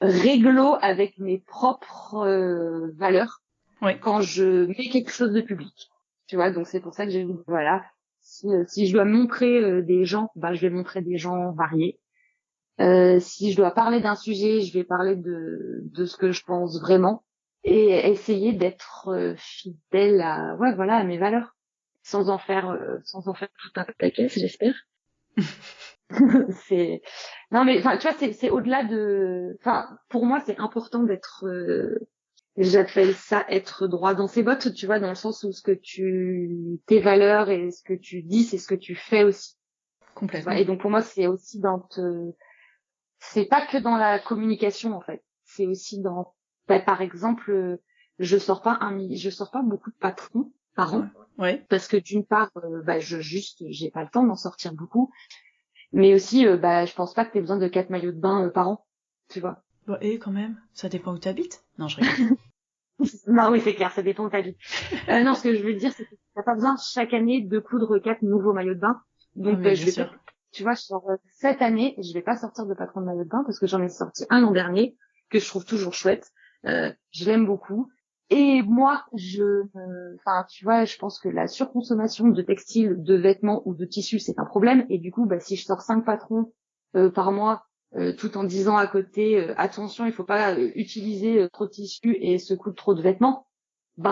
réglo avec mes propres valeurs quand je mets quelque chose de public. Tu vois, donc c'est pour ça que j'ai dit, voilà, si je dois montrer des gens, je vais montrer des gens variés. Si je dois parler d'un sujet, je vais parler de ce que je pense vraiment et essayer d'être fidèle à mes valeurs, sans en faire tout un pataquès, j'espère. c'est non mais enfin tu vois c'est au-delà de pour moi c'est important d'être j'appelle ça être droit dans ses bottes, tu vois, dans le sens où tes valeurs et ce que tu dis c'est ce que tu fais aussi. Complètement. Et donc pour moi c'est aussi c'est pas que dans la communication en fait, c'est aussi dans par exemple je sors pas beaucoup de patrons par an. Ouais. Parce que d'une part j'ai pas le temps d'en sortir beaucoup. Mais aussi, je pense pas que t'aies besoin de 4 maillots de bain par an, tu vois. Et quand même, ça dépend où t'habites. Non, je rigole. Non, oui, c'est clair, ça dépend où t'habites. Non, ce que je veux dire, c'est que t'as pas besoin chaque année de coudre 4 nouveaux maillots de bain. Donc, je vais pas, tu vois, cette année, je vais pas sortir de patron de maillot de bain parce que j'en ai sorti un l'an dernier, que je trouve toujours chouette. Je l'aime beaucoup. Et moi, tu vois, je pense que la surconsommation de textiles, de vêtements ou de tissus, c'est un problème. Et du coup, si je sors 5 patrons par mois, tout en disant à côté, attention, il faut pas utiliser trop de tissus et se coudre trop de vêtements,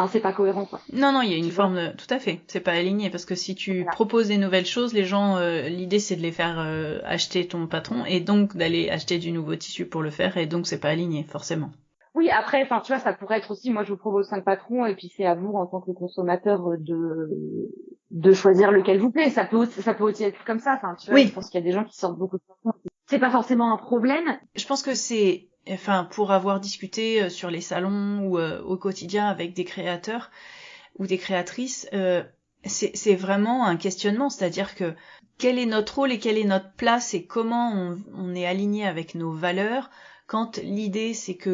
c'est pas cohérent, quoi. Non, il y a une forme de... Tout à fait, c'est pas aligné, parce que si tu proposes des nouvelles choses, les gens, l'idée c'est de les faire acheter ton patron, et donc d'aller acheter du nouveau tissu pour le faire, et donc c'est pas aligné, forcément. Oui, après, tu vois, ça pourrait être aussi, moi je vous propose 5 patrons, et puis c'est à vous, en tant que consommateur, de choisir lequel vous plaît. Ça peut aussi être comme ça, tu vois, je pense qu'il y a des gens qui sortent beaucoup de patrons. C'est pas forcément un problème. Je pense que c'est, pour avoir discuté sur les salons ou au quotidien avec des créateurs ou des créatrices, c'est vraiment un questionnement, c'est-à-dire que quel est notre rôle et quelle est notre place et comment on est aligné avec nos valeurs quand l'idée c'est que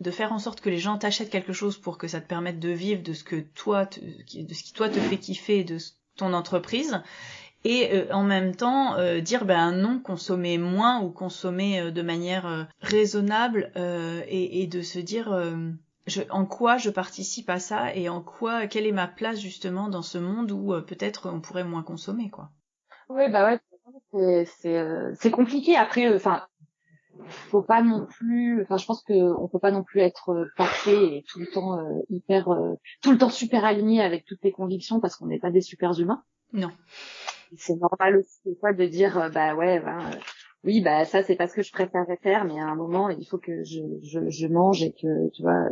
de faire en sorte que les gens t'achètent quelque chose pour que ça te permette de vivre de ce que toi, de ce qui toi te fait kiffer de ton entreprise, et en même temps dire non, consommer moins ou consommer de manière raisonnable, et de se dire en quoi je participe à ça et quelle est ma place justement dans ce monde où peut-être on pourrait moins consommer, quoi. Oui, c'est compliqué. Après, faut pas non plus, je pense que on peut pas non plus être parfait et tout le temps tout le temps super aligné avec toutes tes convictions parce qu'on n'est pas des super humains. Non. C'est normal aussi des fois de dire oui, ça c'est pas ce que je préférerais faire, mais à un moment il faut que je mange et que tu vois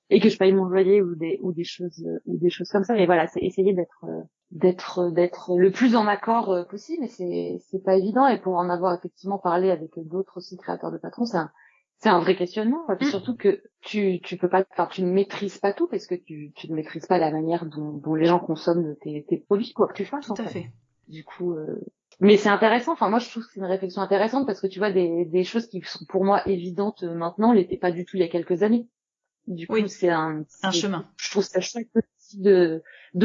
et que je paye mon loyer ou des choses comme ça. Mais voilà, c'est essayer d'être le plus en accord possible, mais c'est pas évident. Et pour en avoir effectivement parlé avec d'autres aussi créateurs de patrons, c'est un vrai questionnement. Et puis surtout que tu peux pas, tu ne maîtrises pas tout parce que tu ne maîtrises pas la manière dont les gens consomment tes produits, quoi que tu fasses. Tout à fait. Du coup, mais c'est intéressant. Moi, je trouve que c'est une réflexion intéressante parce que tu vois des choses qui sont pour moi évidentes maintenant, l'étaient pas du tout il y a quelques années. Du coup, c'est un chemin. Je trouve ça chouette aussi de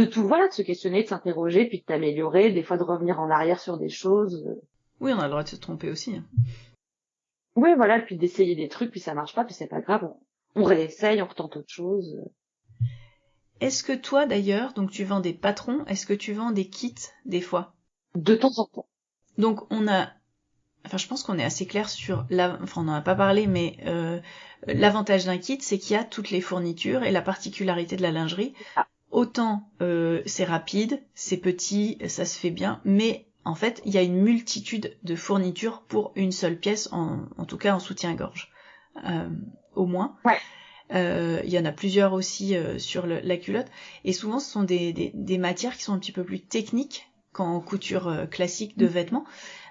tout, de se questionner, de s'interroger, puis de t'améliorer, des fois de revenir en arrière sur des choses. Oui, on a le droit de se tromper aussi. Oui, voilà, puis d'essayer des trucs, puis ça marche pas, puis c'est pas grave, on réessaye, on retente autre chose. Est-ce que toi, d'ailleurs, donc tu vends des patrons, est-ce que tu vends des kits des fois? De temps en temps. Donc je pense qu'on est assez clair sur on n'en a pas parlé, mais l'avantage d'un kit, c'est qu'il y a toutes les fournitures et la particularité de la lingerie. Autant c'est rapide, c'est petit, ça se fait bien, mais en fait, il y a une multitude de fournitures pour une seule pièce, en tout cas en soutien-gorge, au moins. Ouais. Il y en a plusieurs aussi sur la culotte, et souvent ce sont des matières qui sont un petit peu plus techniques qu'en couture classique de vêtements.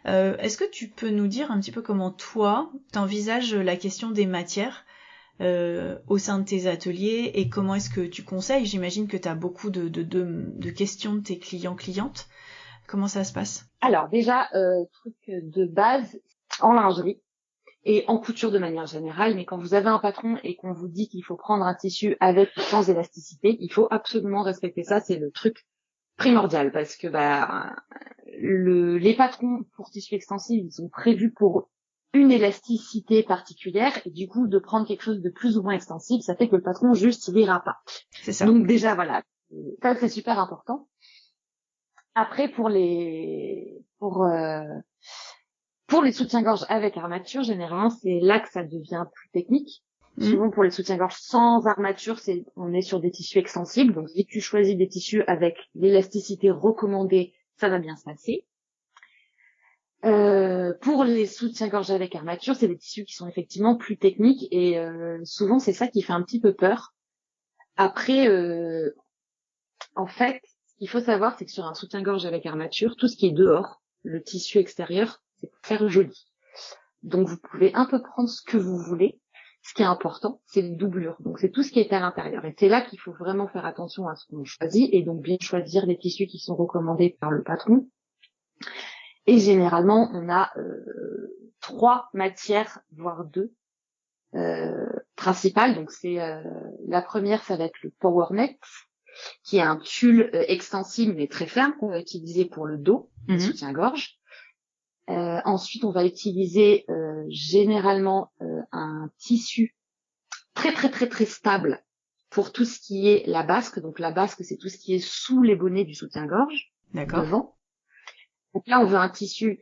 Est-ce que tu peux nous dire un petit peu comment toi t'envisages la question des matières au sein de tes ateliers, et comment est-ce que tu conseilles? J'imagine que tu as beaucoup de questions de tes clients-clientes. Comment ça se passe? Alors déjà, truc de base, en lingerie et en couture de manière générale, mais quand vous avez un patron et qu'on vous dit qu'il faut prendre un tissu avec ou sans élasticité, il faut absolument respecter ça, c'est le truc primordial, parce que les patrons pour tissu extensible, ils sont prévus pour une élasticité particulière, et du coup, de prendre quelque chose de plus ou moins extensible, ça fait que le patron, juste, il ira pas. C'est ça. Donc déjà, voilà, ça c'est super important. Après, pour les soutiens-gorge avec armature, généralement, c'est là que ça devient plus technique. Souvent, pour les soutiens-gorge sans armature, on est sur des tissus extensibles. Donc, si tu choisis des tissus avec l'élasticité recommandée, ça va bien se passer. Pour les soutiens-gorge avec armature, c'est des tissus qui sont effectivement plus techniques et souvent, c'est ça qui fait un petit peu peur. Après, en fait, ce qu'il faut savoir, c'est que sur un soutien-gorge avec armature, tout ce qui est dehors, le tissu extérieur, c'est pour faire joli. Donc, vous pouvez un peu prendre ce que vous voulez. Ce qui est important, c'est les doublures. Donc, c'est tout ce qui est à l'intérieur. Et c'est là qu'il faut vraiment faire attention à ce qu'on choisit et donc bien choisir les tissus qui sont recommandés par le patron. Et généralement, on a 3 matières, voire 2 principales. Donc, la première, ça va être le PowerNet, qui est un tulle extensible mais très ferme qu'on va utiliser pour le dos, le soutien-gorge. Ensuite, on va utiliser généralement un tissu très très très très stable pour tout ce qui est la basque. Donc la basque, c'est tout ce qui est sous les bonnets du soutien-gorge, devant. Donc là, on veut un tissu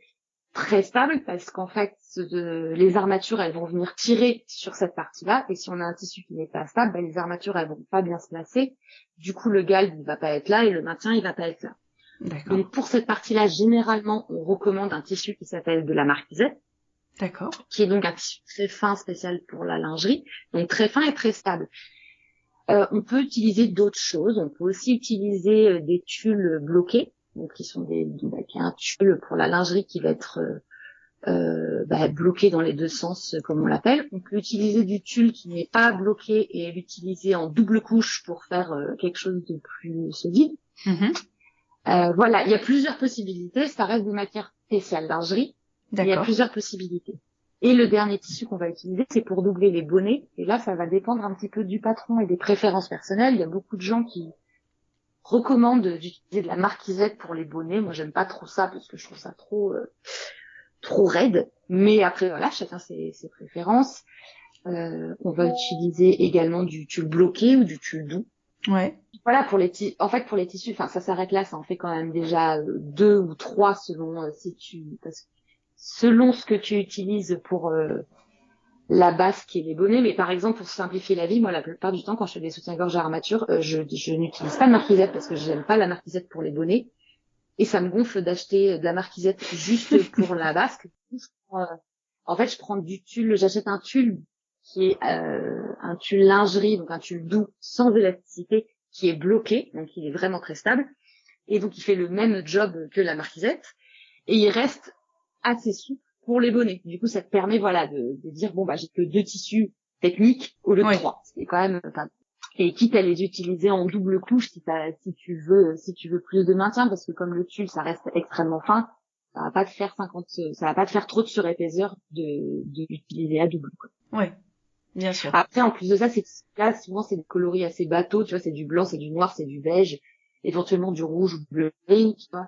très stable parce qu'en fait, les armatures, elles vont venir tirer sur cette partie-là. Et si on a un tissu qui n'est pas stable, les armatures, elles vont pas bien se placer. Du coup, le galbe, il va pas être là et le maintien, il va pas être là. D'accord. Donc pour cette partie-là, généralement, on recommande un tissu qui s'appelle de la marquisette. D'accord. Qui est donc un tissu très fin spécial pour la lingerie, donc très fin et très stable. On peut utiliser d'autres choses. On peut aussi utiliser des tulles bloqués, donc qui sont qui est un tulle pour la lingerie qui va être bloqué dans les deux sens, comme on l'appelle. On peut utiliser du tulle qui n'est pas bloqué et l'utiliser en double couche pour faire quelque chose de plus solide. Voilà, il y a plusieurs possibilités. Ça reste des matières spéciales lingerie. Il y a plusieurs possibilités. Et le dernier tissu qu'on va utiliser, c'est pour doubler les bonnets. Et là, ça va dépendre un petit peu du patron et des préférences personnelles. Il y a beaucoup de gens qui recommandent d'utiliser de la marquisette pour les bonnets. Moi, j'aime pas trop ça parce que je trouve ça trop raide. Mais après, voilà, chacun ses préférences. On va utiliser également du tulle bloqué ou du tulle doux. Ouais. Voilà, pour les tissus, enfin, ça s'arrête là, ça en fait quand même déjà 2 ou 3 selon selon ce que tu utilises pour la basque et les bonnets. Mais par exemple, pour simplifier la vie, moi, la plupart du temps, quand je fais des soutiens-gorge à armature, je n'utilise pas de marquisette parce que j'aime pas la marquisette pour les bonnets. Et ça me gonfle d'acheter de la marquisette juste pour la basque. En fait, je prends du tulle, j'achète un tulle qui est un tulle lingerie, donc un tulle doux, sans élasticité, qui est bloqué, donc il est vraiment très stable. Et donc, il fait le même job que la marquisette. Et il reste assez souple pour les bonnets. Du coup, ça te permet, de dire, j'ai que 2 tissus techniques au lieu de 3. C'est quand même pas... Et quitte à les utiliser en double couche si tu veux plus de maintien, parce que comme le tulle, ça reste extrêmement fin, ça va pas te faire trop de surépaisseur de l'utiliser à double, quoi. Ouais. Bien sûr. Après, en plus de ça, là, souvent, c'est des coloris assez bateaux, tu vois, c'est du blanc, c'est du noir, c'est du beige, éventuellement du rouge ou du bleu, tu vois.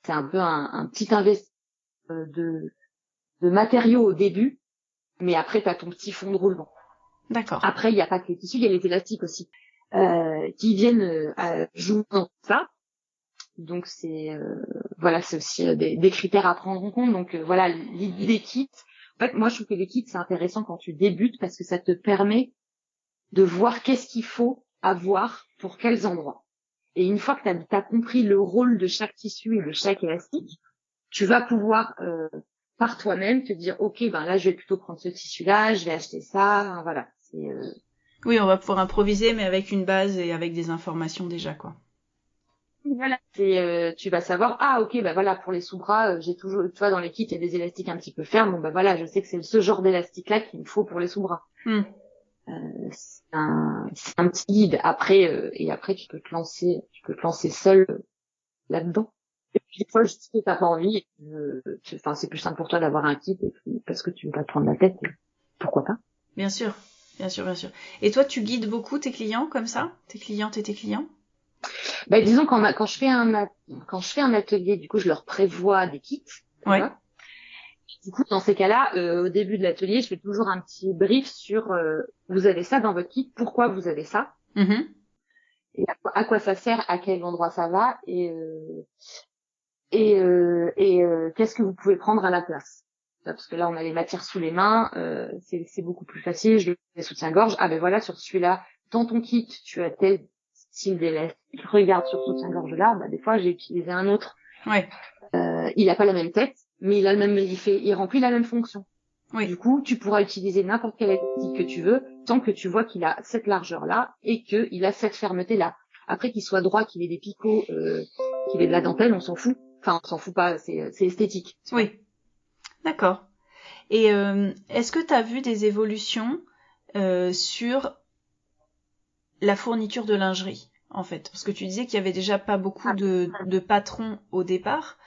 C'est un peu un petit investissement de matériaux au début, mais après, t'as ton petit fond de roulement. D'accord. Après, il n'y a pas que les tissus, il y a les élastiques aussi, qui viennent jouer dans ça. Donc, c'est aussi des critères à prendre en compte. Donc, l'idée des kits. En fait, moi, je trouve que les kits, c'est intéressant quand tu débutes parce que ça te permet de voir qu'est-ce qu'il faut avoir pour quels endroits. Et une fois que t'as compris le rôle de chaque tissu et de chaque élastique, tu vas pouvoir par toi-même te dire ok, là je vais plutôt prendre ce tissu-là, je vais acheter ça, voilà. Oui, on va pouvoir improviser, mais avec une base et avec des informations déjà, quoi. Voilà, tu vas savoir pour les sous-bras, j'ai toujours, tu vois, dans les kits il y a des élastiques un petit peu fermes, je sais que c'est ce genre d'élastique-là qu'il me faut pour les sous-bras. C'est un petit guide. Après tu peux te lancer seul là-dedans. Et puis, des fois, je dis que t'as pas envie, et enfin, c'est plus simple pour toi d'avoir un kit, et puis, parce que tu veux pas te prendre la tête, et pourquoi pas. Bien sûr, bien sûr, bien sûr. Et toi, tu guides beaucoup tes clients comme ça? Tes clientes et tes clients? Bah, disons, quand je fais quand je fais un atelier, du coup, je leur prévois des kits, tu Ouais. vois. Du coup, dans ces cas-là, au début de l'atelier, je fais toujours un petit brief sur, vous avez ça dans votre kit, pourquoi vous avez ça, Mhm. et à quoi ça sert, à quel endroit ça va, qu'est-ce que vous pouvez prendre à la place. Parce que là, on a les matières sous les mains, c'est beaucoup plus facile. Je les soutiens-gorge. Ah ben voilà, sur celui-là, dans ton kit, tu as tel style d'élastique. Regarde sur ce soutien-gorge là. Bah, des fois, j'ai utilisé un autre. Ouais. Il a pas la même tête, mais il remplit la même fonction. Oui. Du coup, tu pourras utiliser n'importe quel élastique que tu veux, tant que tu vois qu'il a cette largeur-là et qu'il a cette fermeté-là. Après, qu'il soit droit, qu'il ait des picots, qu'il ait de la dentelle, on s'en fout. Enfin, on s'en fout pas, c'est esthétique. Oui. D'accord. Et est-ce que tu as vu des évolutions sur la fourniture de lingerie, en fait? Parce que tu disais qu'il y avait déjà pas beaucoup de patrons au départ.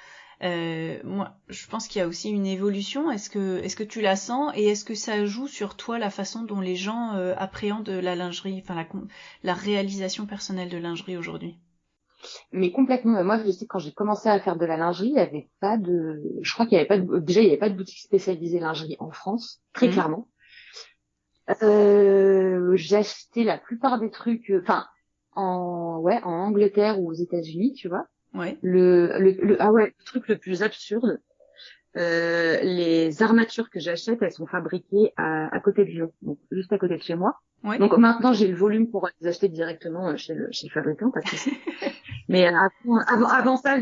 Moi, je pense qu'il y a aussi une évolution. Est-ce que tu la sens et est-ce que ça joue sur toi la façon dont les gens appréhendent la lingerie, enfin la réalisation personnelle de lingerie aujourd'hui? Mais complètement. Moi, je sais que quand j'ai commencé à faire de la lingerie, il y avait pas de, je crois qu'il y avait pas de, déjà, il y avait pas de boutique spécialisée lingerie en France, très clairement. J'ai acheté la plupart des trucs, enfin, en Angleterre ou aux États-Unis, tu vois. Ouais. Le truc le plus absurde, les armatures que j'achète, elles sont fabriquées à côté de Lyon, donc juste à côté de chez moi. Ouais. Donc maintenant, j'ai le volume pour les acheter directement chez le fabricant, pas de souci. Mais avant ça,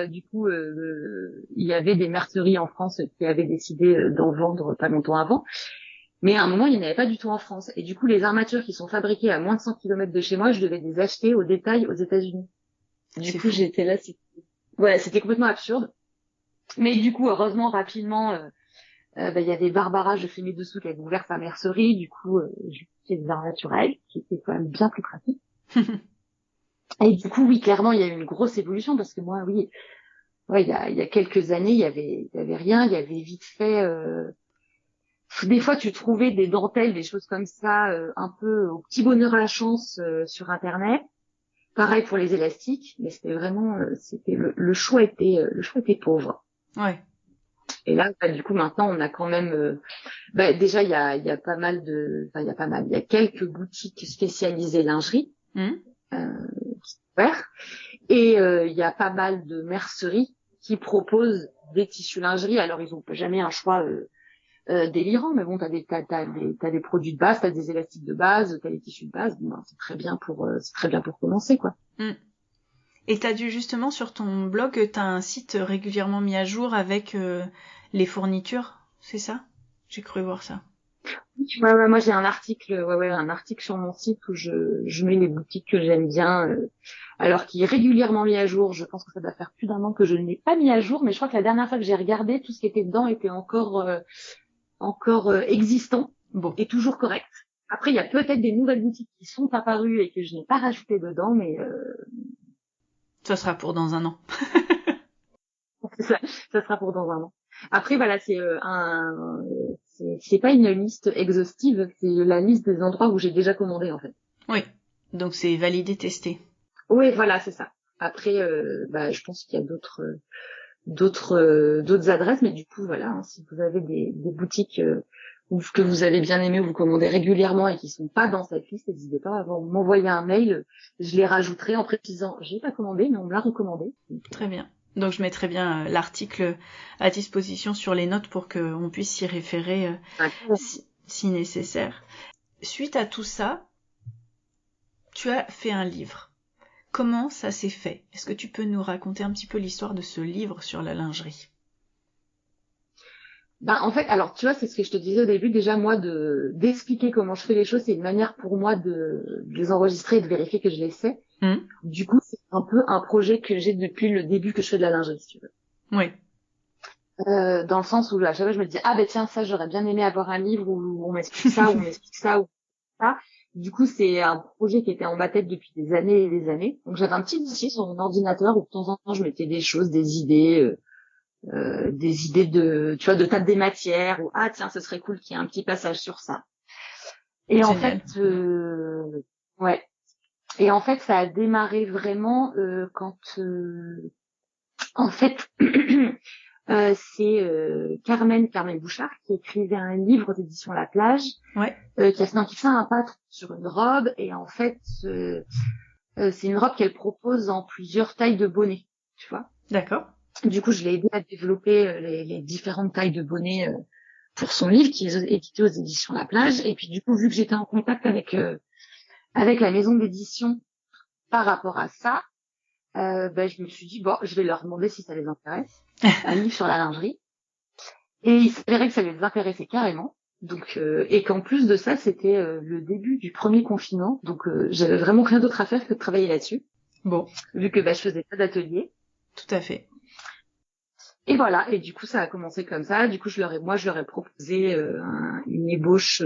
du coup, il y avait des merceries en France qui avaient décidé d'en vendre pas longtemps avant. Mais à un moment, il n'y en avait pas du tout en France. Et du coup, les armatures qui sont fabriquées à moins de 100 km de chez moi, je devais les acheter au détail aux États-Unis. Du coup, j'étais là, c'était complètement absurde. Mais du coup, heureusement, rapidement, il y avait Barbara, je fais mes dessous, qui avait ouvert sa mercerie. Du coup, j'ai fait des armatures à elle, qui était quand même bien plus pratique. Et du coup, oui, clairement, il y a eu une grosse évolution parce que moi, oui, ouais, il y a quelques années, il y avait rien, il y avait vite fait. Des fois, tu trouvais des dentelles, des choses comme ça, un peu au petit bonheur la chance sur Internet. Pareil pour les élastiques, mais c'était vraiment, c'était le choix était pauvre. Ouais. Et là, du coup, maintenant, on a quand même, déjà, il y a pas mal de, enfin, il y a quelques boutiques spécialisées lingerie, qui sont ouvertes. Et il y a pas mal de merceries qui proposent des tissus lingerie. Alors, ils ont jamais un choix délirant, mais bon, t'as des produits de base, t'as des élastiques de base, t'as des tissus de base. Bon, c'est très bien pour commencer, quoi. Et t'as dû justement sur ton blog, t'as un site régulièrement mis à jour avec les fournitures, c'est ça? J'ai cru voir ça. Ouais, moi j'ai un article, un article sur mon site où je mets les boutiques que j'aime bien, alors qui est régulièrement mis à jour. Je pense que ça doit faire plus d'1 an que je ne l'ai pas mis à jour, mais je crois que la dernière fois que j'ai regardé, tout ce qui était dedans était encore existant Bon. et toujours correct. Après, il y a peut-être des nouvelles boutiques qui sont apparues et que je n'ai pas rajoutées dedans, mais Ça sera pour dans 1 an. ça sera pour dans 1 an. Après, voilà, c'est pas une liste exhaustive, c'est la liste des endroits où j'ai déjà commandé, en fait. Oui. Donc c'est validé, testé. Oui, voilà, c'est ça. Après, je pense qu'il y a d'autres adresses, mais du coup, voilà, hein, si vous avez des boutiques que vous avez bien aimées, où vous commandez régulièrement et qui sont pas dans cette liste, n'hésitez pas à m'envoyer un mail, je les rajouterai en précisant, j'ai pas commandé, mais on me l'a recommandé. Très bien. Donc je mettrai bien l'article à disposition sur les notes pour qu'on puisse s'y référer si nécessaire. Suite à tout ça, tu as fait un livre. Comment ça s'est fait? Est-ce que tu peux nous raconter un petit peu l'histoire de ce livre sur la lingerie? En fait, alors tu vois, c'est ce que je te disais au début. Déjà, moi, d'expliquer comment je fais les choses, c'est une manière pour moi de les enregistrer et de vérifier que je les sais. Du coup, c'est un peu un projet que j'ai depuis le début que je fais de la lingerie, si tu veux. Oui. Dans le sens où à chaque fois je me dis tiens, ça j'aurais bien aimé avoir un livre où on m'explique ça, où on m'explique ça, ou ça. Du coup, c'est un projet qui était en ma tête depuis des années et des années. Donc, j'avais un petit dossier sur mon ordinateur où de temps en temps, je mettais des choses, des idées de, tu vois, de table des matières, ou ah tiens, ce serait cool qu'il y ait un petit passage sur ça. Et en fait, Génial. ouais. Et en fait, ça a démarré vraiment quand, en fait, c'est Carmen Bouchard qui écrivait un livre d'édition La Plage, Ouais. qui a fait un patron sur une robe, et en fait, c'est une robe qu'elle propose en plusieurs tailles de bonnet, tu vois. D'accord. Du coup, je l'ai aidé à développer les différentes tailles de bonnet pour son livre qui est édité aux éditions La Plage. Et puis du coup, vu que j'étais en contact avec la maison d'édition par rapport à ça, je me suis dit bon, je vais leur demander si ça les intéresse, un livre sur la lingerie. Et il s'avérait que ça les intéressait carrément. Donc et qu'en plus de ça, c'était le début du premier confinement, donc j'avais vraiment rien d'autre à faire que de travailler là-dessus. Bon. Vu que je faisais pas d'atelier. Tout à fait. Et voilà, et du coup ça a commencé comme ça. Du coup je leur ai proposé une ébauche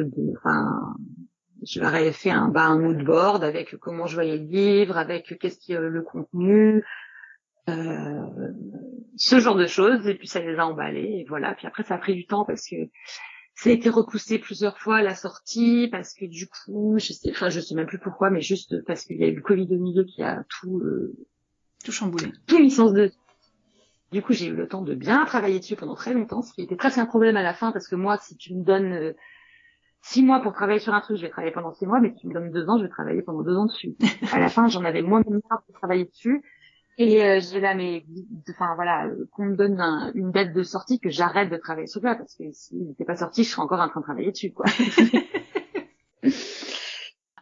je leur ai fait un mood board avec comment je voyais le livre, avec qu'est-ce qui est le contenu, ce genre de choses. Et puis ça les a emballés, et voilà. Puis après ça a pris du temps parce que ça a été repoussé plusieurs fois à la sortie, parce que du coup je sais même plus pourquoi, mais juste parce qu'il y a eu le Covid au milieu qui a Tout chamboulé. tout mis sens de. Du coup, j'ai eu le temps de bien travailler dessus pendant très longtemps, ce qui était presque un problème à la fin, parce que moi, si tu me donnes 6 mois pour travailler sur un truc, je vais travailler pendant 6 mois, mais si tu me donnes 2 ans, je vais travailler pendant 2 ans dessus. À la fin, j'en avais moins de marre pour travailler dessus. Et j'ai là, qu'on me donne une date de sortie, que j'arrête de travailler sur ça, parce que s'il n'était pas sorti, je serais encore en train de travailler dessus, quoi.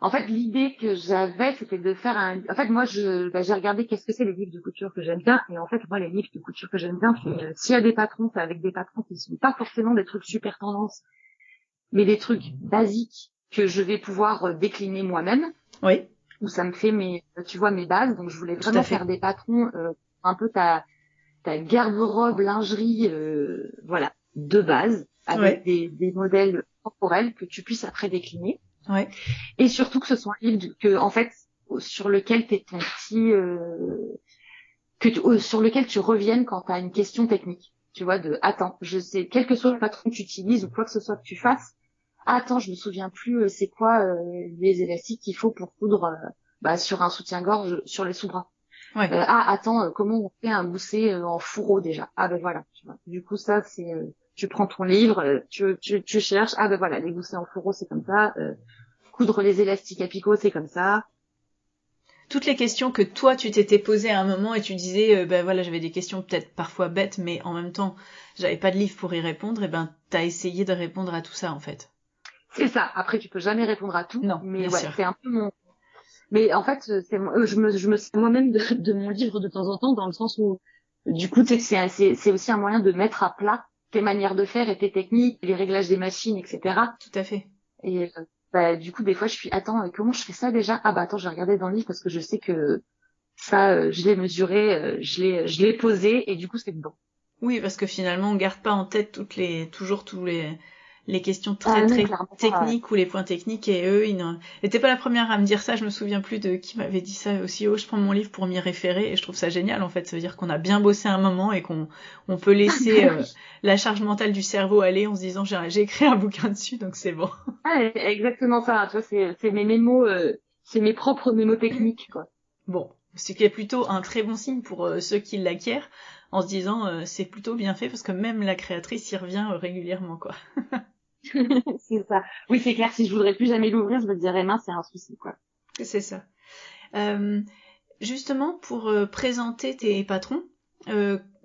En fait, l'idée que j'avais, c'était de faire En fait, moi, j'ai regardé qu'est-ce que c'est les livres de couture que j'aime bien. Et en fait, moi, les livres de couture que j'aime bien, c'est s'il y a des patrons, c'est avec des patrons qui sont pas forcément des trucs super tendance, mais des trucs basiques que je vais pouvoir décliner moi-même. Oui. Où ça me fait mes bases. Donc, je voulais Tout à vraiment fait. faire des patrons, un peu ta garde-robe, lingerie, de base, avec des modèles temporels que tu puisses après décliner. Ouais. Et surtout que ce soit un livre en fait, sur lequel t'es ton petit, sur lequel tu reviennes quand t'as une question technique. Tu vois, attends, je sais, quel que soit le patron que tu utilises ou quoi que ce soit que tu fasses, attends, je me souviens plus, c'est quoi, les élastiques qu'il faut pour coudre, sur un soutien-gorge, sur les sous-bras. Ouais. Attends, comment on fait un gousset en fourreau déjà? Ah ben voilà, tu vois. Du coup, ça, c'est, tu prends ton livre, tu cherches, ah ben voilà, les goussets en fourreau, c'est comme ça, coudre les élastiques à picot, c'est comme ça. Toutes les questions que toi tu t'étais posées à un moment et tu disais j'avais des questions peut-être parfois bêtes, mais en même temps j'avais pas de livre pour y répondre, et t'as essayé de répondre à tout ça en fait. C'est ça. Après tu peux jamais répondre à tout, Non, mais bien sûr. c'est un peu mon. Mais en fait je me sers moi-même de mon livre de temps en temps, dans le sens où du coup c'est aussi un moyen de mettre à plat tes manières de faire et tes techniques, les réglages des machines, etc. Tout à fait. Et du coup, des fois, je suis attends, comment je fais ça déjà? Ah bah attends, je vais regarder dans le livre parce que je sais que ça, je l'ai mesuré, je l'ai posé, et du coup, c'est bon. Oui, parce que finalement, on garde pas en tête toujours tous les questions très techniques ou les points techniques, et eux, ils n'étaient pas la première à me dire ça. Je me souviens plus de qui m'avait dit ça aussi. Je prends mon livre pour m'y référer, et je trouve ça génial en fait. Ça veut dire qu'on a bien bossé un moment et qu'on peut laisser la charge mentale du cerveau aller en se disant j'ai écrit un bouquin dessus, donc c'est bon. Ah, exactement ça. Tu vois, c'est mes mémos, c'est mes propres mémos techniques, quoi. Bon, ce qui est plutôt un très bon signe pour ceux qui l'acquièrent, en se disant c'est plutôt bien fait, parce que même la créatrice y revient régulièrement, quoi. C'est ça. Oui, c'est clair. Si je voudrais plus jamais l'ouvrir, je me dirais mince, c'est un souci, quoi. C'est ça. Justement, pour présenter tes patrons,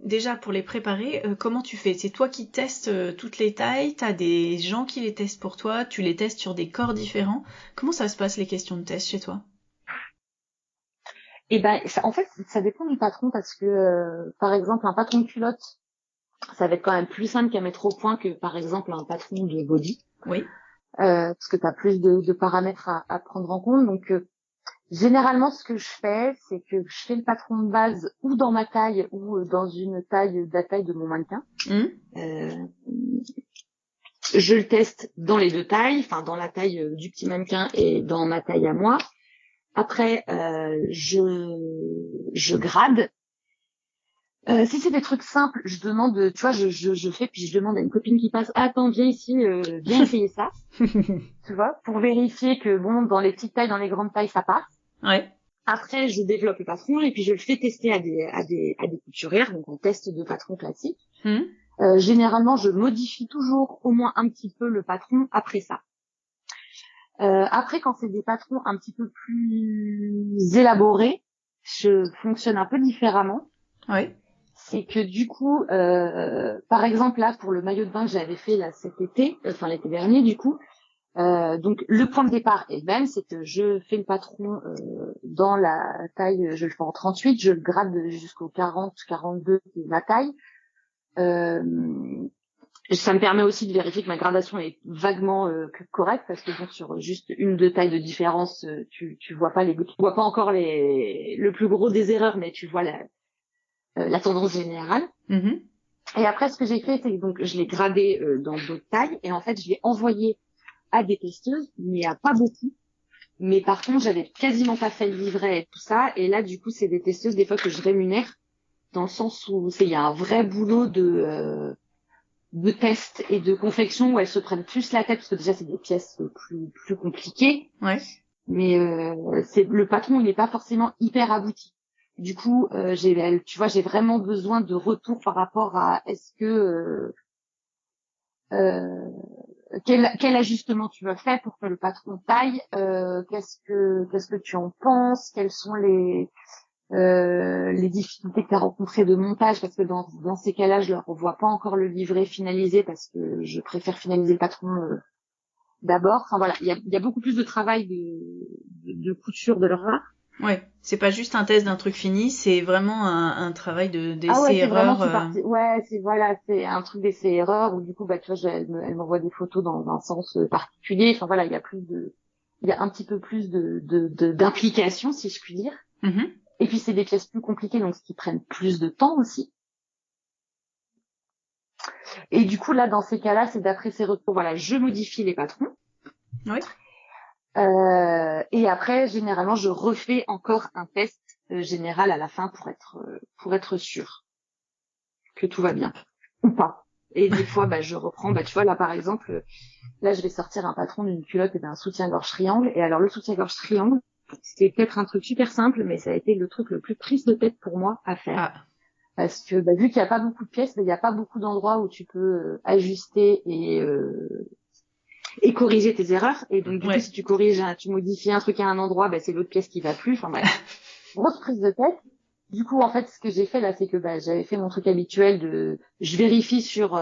déjà pour les préparer, comment tu fais? C'est toi qui testes toutes les tailles? T'as des gens qui les testent pour toi? Tu les testes sur des corps différents? Comment ça se passe, les questions de test chez toi? Et en fait, ça dépend du patron, parce que par exemple, un patron de culotte, ça va être quand même plus simple qu'à mettre au point que par exemple un patron de body. Oui. Parce que tu as plus de paramètres à prendre en compte. Donc généralement, ce que je fais, c'est que je fais le patron de base ou dans ma taille ou dans une taille, la taille de mon mannequin. Je le teste dans les deux tailles, enfin dans la taille du petit mannequin et dans ma taille à moi. Après, je grade. Si c'est des trucs simples, je demande, tu vois, je fais, puis je demande à une copine qui passe, ah, attends, viens ici, viens essayer ça, tu vois, pour vérifier que bon, dans les petites tailles, dans les grandes tailles, ça passe. Ouais. Après, je développe le patron et puis je le fais tester à des couturières, donc on teste de patron classique. Généralement, je modifie toujours au moins un petit peu le patron après ça. Après, quand c'est des patrons un petit peu plus élaborés, je fonctionne un peu différemment. Ouais. C'est que du coup, par exemple là pour le maillot de bain que j'avais fait là cet été, enfin l'été dernier du coup, donc le point de départ est le même, c'est que je fais le patron dans la taille, je le fais en 38, je le grade jusqu'au 40, 42 qui est ma taille. Ça me permet aussi de vérifier que ma gradation est vaguement correcte parce que bon, sur juste une deux tailles de différence, tu vois pas encore le plus gros des erreurs, mais tu vois la tendance générale. Et après, ce que j'ai fait, c'est que donc je l'ai gradé dans d'autres tailles et en fait, je l'ai envoyé à des testeuses, mais à pas beaucoup. Mais par contre, j'avais quasiment pas fait le livret et tout ça. Et là, du coup, c'est des testeuses des fois que je rémunère dans le sens où il y a un vrai boulot de test et de confection où elles se prennent plus la tête parce que déjà c'est des pièces plus compliquées. Ouais. Mais c'est le patron, il n'est pas forcément hyper abouti. Du coup, j'ai vraiment besoin de retour par rapport à est-ce que quel ajustement tu as fait pour que le patron taille, qu'est-ce que tu en penses, quelles sont les difficultés que tu as rencontrées de montage, parce que dans ces cas-là, je leur envoie pas encore le livret finalisé parce que je préfère finaliser le patron d'abord. Enfin voilà, il y a beaucoup plus de travail de couture de leur part. Ouais, c'est pas juste un test d'un truc fini, c'est vraiment un travail d'essai Ah ouais, c'est vraiment erreur. ouais, c'est un truc d'essai erreur où du coup bah tu vois, elle m'envoie des photos dans un sens particulier. Enfin voilà, il y a un petit peu plus d'implication si je puis dire. Et puis c'est des pièces plus compliquées donc ce qui prennent plus de temps aussi. Et du coup là dans ces cas-là, c'est d'après ces retours, voilà, je modifie les patrons. Oui. Et après généralement je refais encore un test général à la fin pour être sûr que tout va bien ou pas. Et des fois bah je reprends, bah tu vois là par exemple, là je vais sortir un patron d'une culotte et d'un soutien-gorge triangle. Et alors le soutien-gorge triangle, c'est peut-être un truc super simple, mais ça a été le truc le plus prise de tête pour moi à faire. Ah. Parce que bah, vu qu'il n'y a pas beaucoup de pièces, il n'y a pas beaucoup d'endroits où tu peux ajuster et corriger tes erreurs. Et donc du coup, si tu corriges, tu modifies un truc à un endroit, bah, c'est l'autre pièce qui va plus. Enfin bref, grosse prise de tête. Du coup, en fait, ce que j'ai fait là, c'est que bah, j'avais fait mon truc habituel je vérifie sur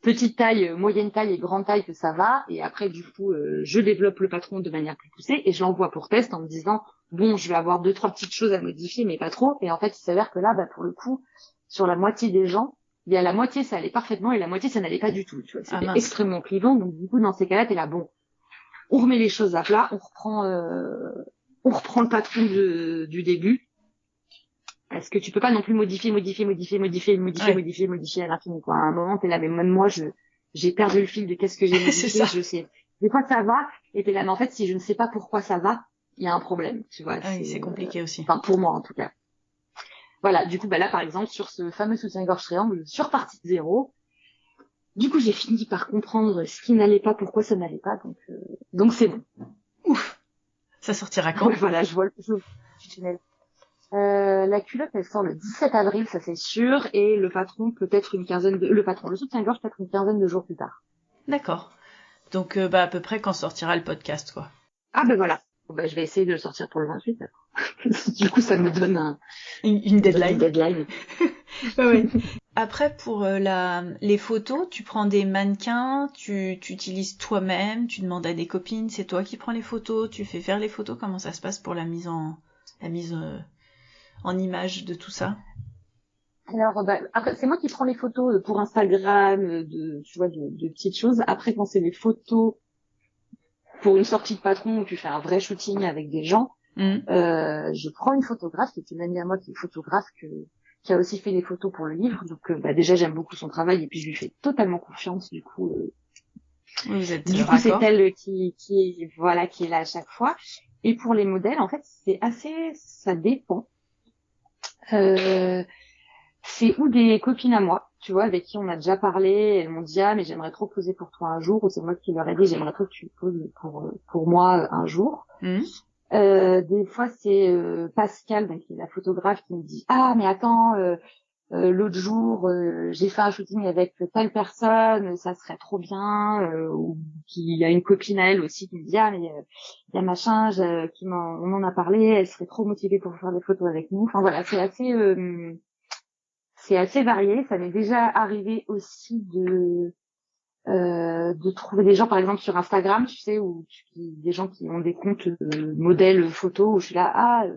petite taille, moyenne taille et grande taille que ça va. Et après, du coup, je développe le patron de manière plus poussée et je l'envoie pour test en me disant bon, je vais avoir 2-3 petites choses à modifier, mais pas trop. Et en fait, il s'avère que là, bah, pour le coup, sur la moitié des gens, il y a la moitié ça allait parfaitement et la moitié ça n'allait pas du tout. Tu vois, c'était extrêmement clivant. Donc du coup, dans ces cas-là, t'es là bon, on remet les choses à plat, on reprend le patron du début. Parce que tu peux pas non plus modifier à l'infini, quoi. À un moment, t'es là, mais même moi, j'ai perdu le fil de qu'est-ce que j'ai modifié, je sais. Des fois, ça va, et t'es là, mais en fait, si je ne sais pas pourquoi ça va, il y a un problème, tu vois. Ah oui, c'est compliqué aussi. Enfin, pour moi, en tout cas. Voilà. Du coup, bah là, par exemple, sur ce fameux soutien-gorge triangle, je suis repartie de zéro. Du coup, j'ai fini par comprendre ce qui n'allait pas, pourquoi ça n'allait pas, donc c'est bon. Ouf. Ça sortira quand? Ouais, voilà, je vois le tunnel. La culotte, elle sort le 17 avril, ça c'est sûr, et le patron peut-être le soutien-gorge peut-être une quinzaine de jours plus tard. D'accord. Donc, à peu près quand sortira le podcast, quoi. Ah ben voilà. Bon, je vais essayer de le sortir pour le 28. Du coup, ça me donne une deadline. Une deadline. Ouais. Après, pour les photos, tu prends des mannequins, tu utilises toi-même, tu demandes à des copines, c'est toi qui prends les photos, tu fais faire les photos, comment ça se passe pour la mise en image de tout ça? Alors, après, c'est moi qui prends les photos pour Instagram, tu vois, de petites choses. Après, quand c'est des photos pour une sortie de patron où tu fais un vrai shooting avec des gens, je prends une photographe qui est une amie à moi qui est photographe qui a aussi fait des photos pour le livre. Donc, déjà, j'aime beaucoup son travail et puis je lui fais totalement confiance. Du coup, Oui, vous êtes Du coup, c'est raccord. elle qui est là à chaque fois. Et pour les modèles, en fait, ça dépend. Euh, c'est ou des copines à moi, tu vois, avec qui on a déjà parlé, elles m'ont dit ah mais j'aimerais trop poser pour toi un jour, ou c'est moi qui leur ai dit j'aimerais trop que tu poses pour moi un jour. Des fois c'est Pascal, donc qui est la photographe, qui me dit ah mais attends l'autre jour j'ai fait un shooting avec telle personne, ça serait trop bien, ou qui y a une copine à elle aussi qui me dit ah mais il y a machin on en a parlé, elle serait trop motivée pour faire des photos avec nous. Enfin voilà, c'est assez varié. Ça m'est déjà arrivé aussi de trouver des gens, par exemple, sur Instagram, tu sais, des gens qui ont des comptes modèles photos, où je suis là,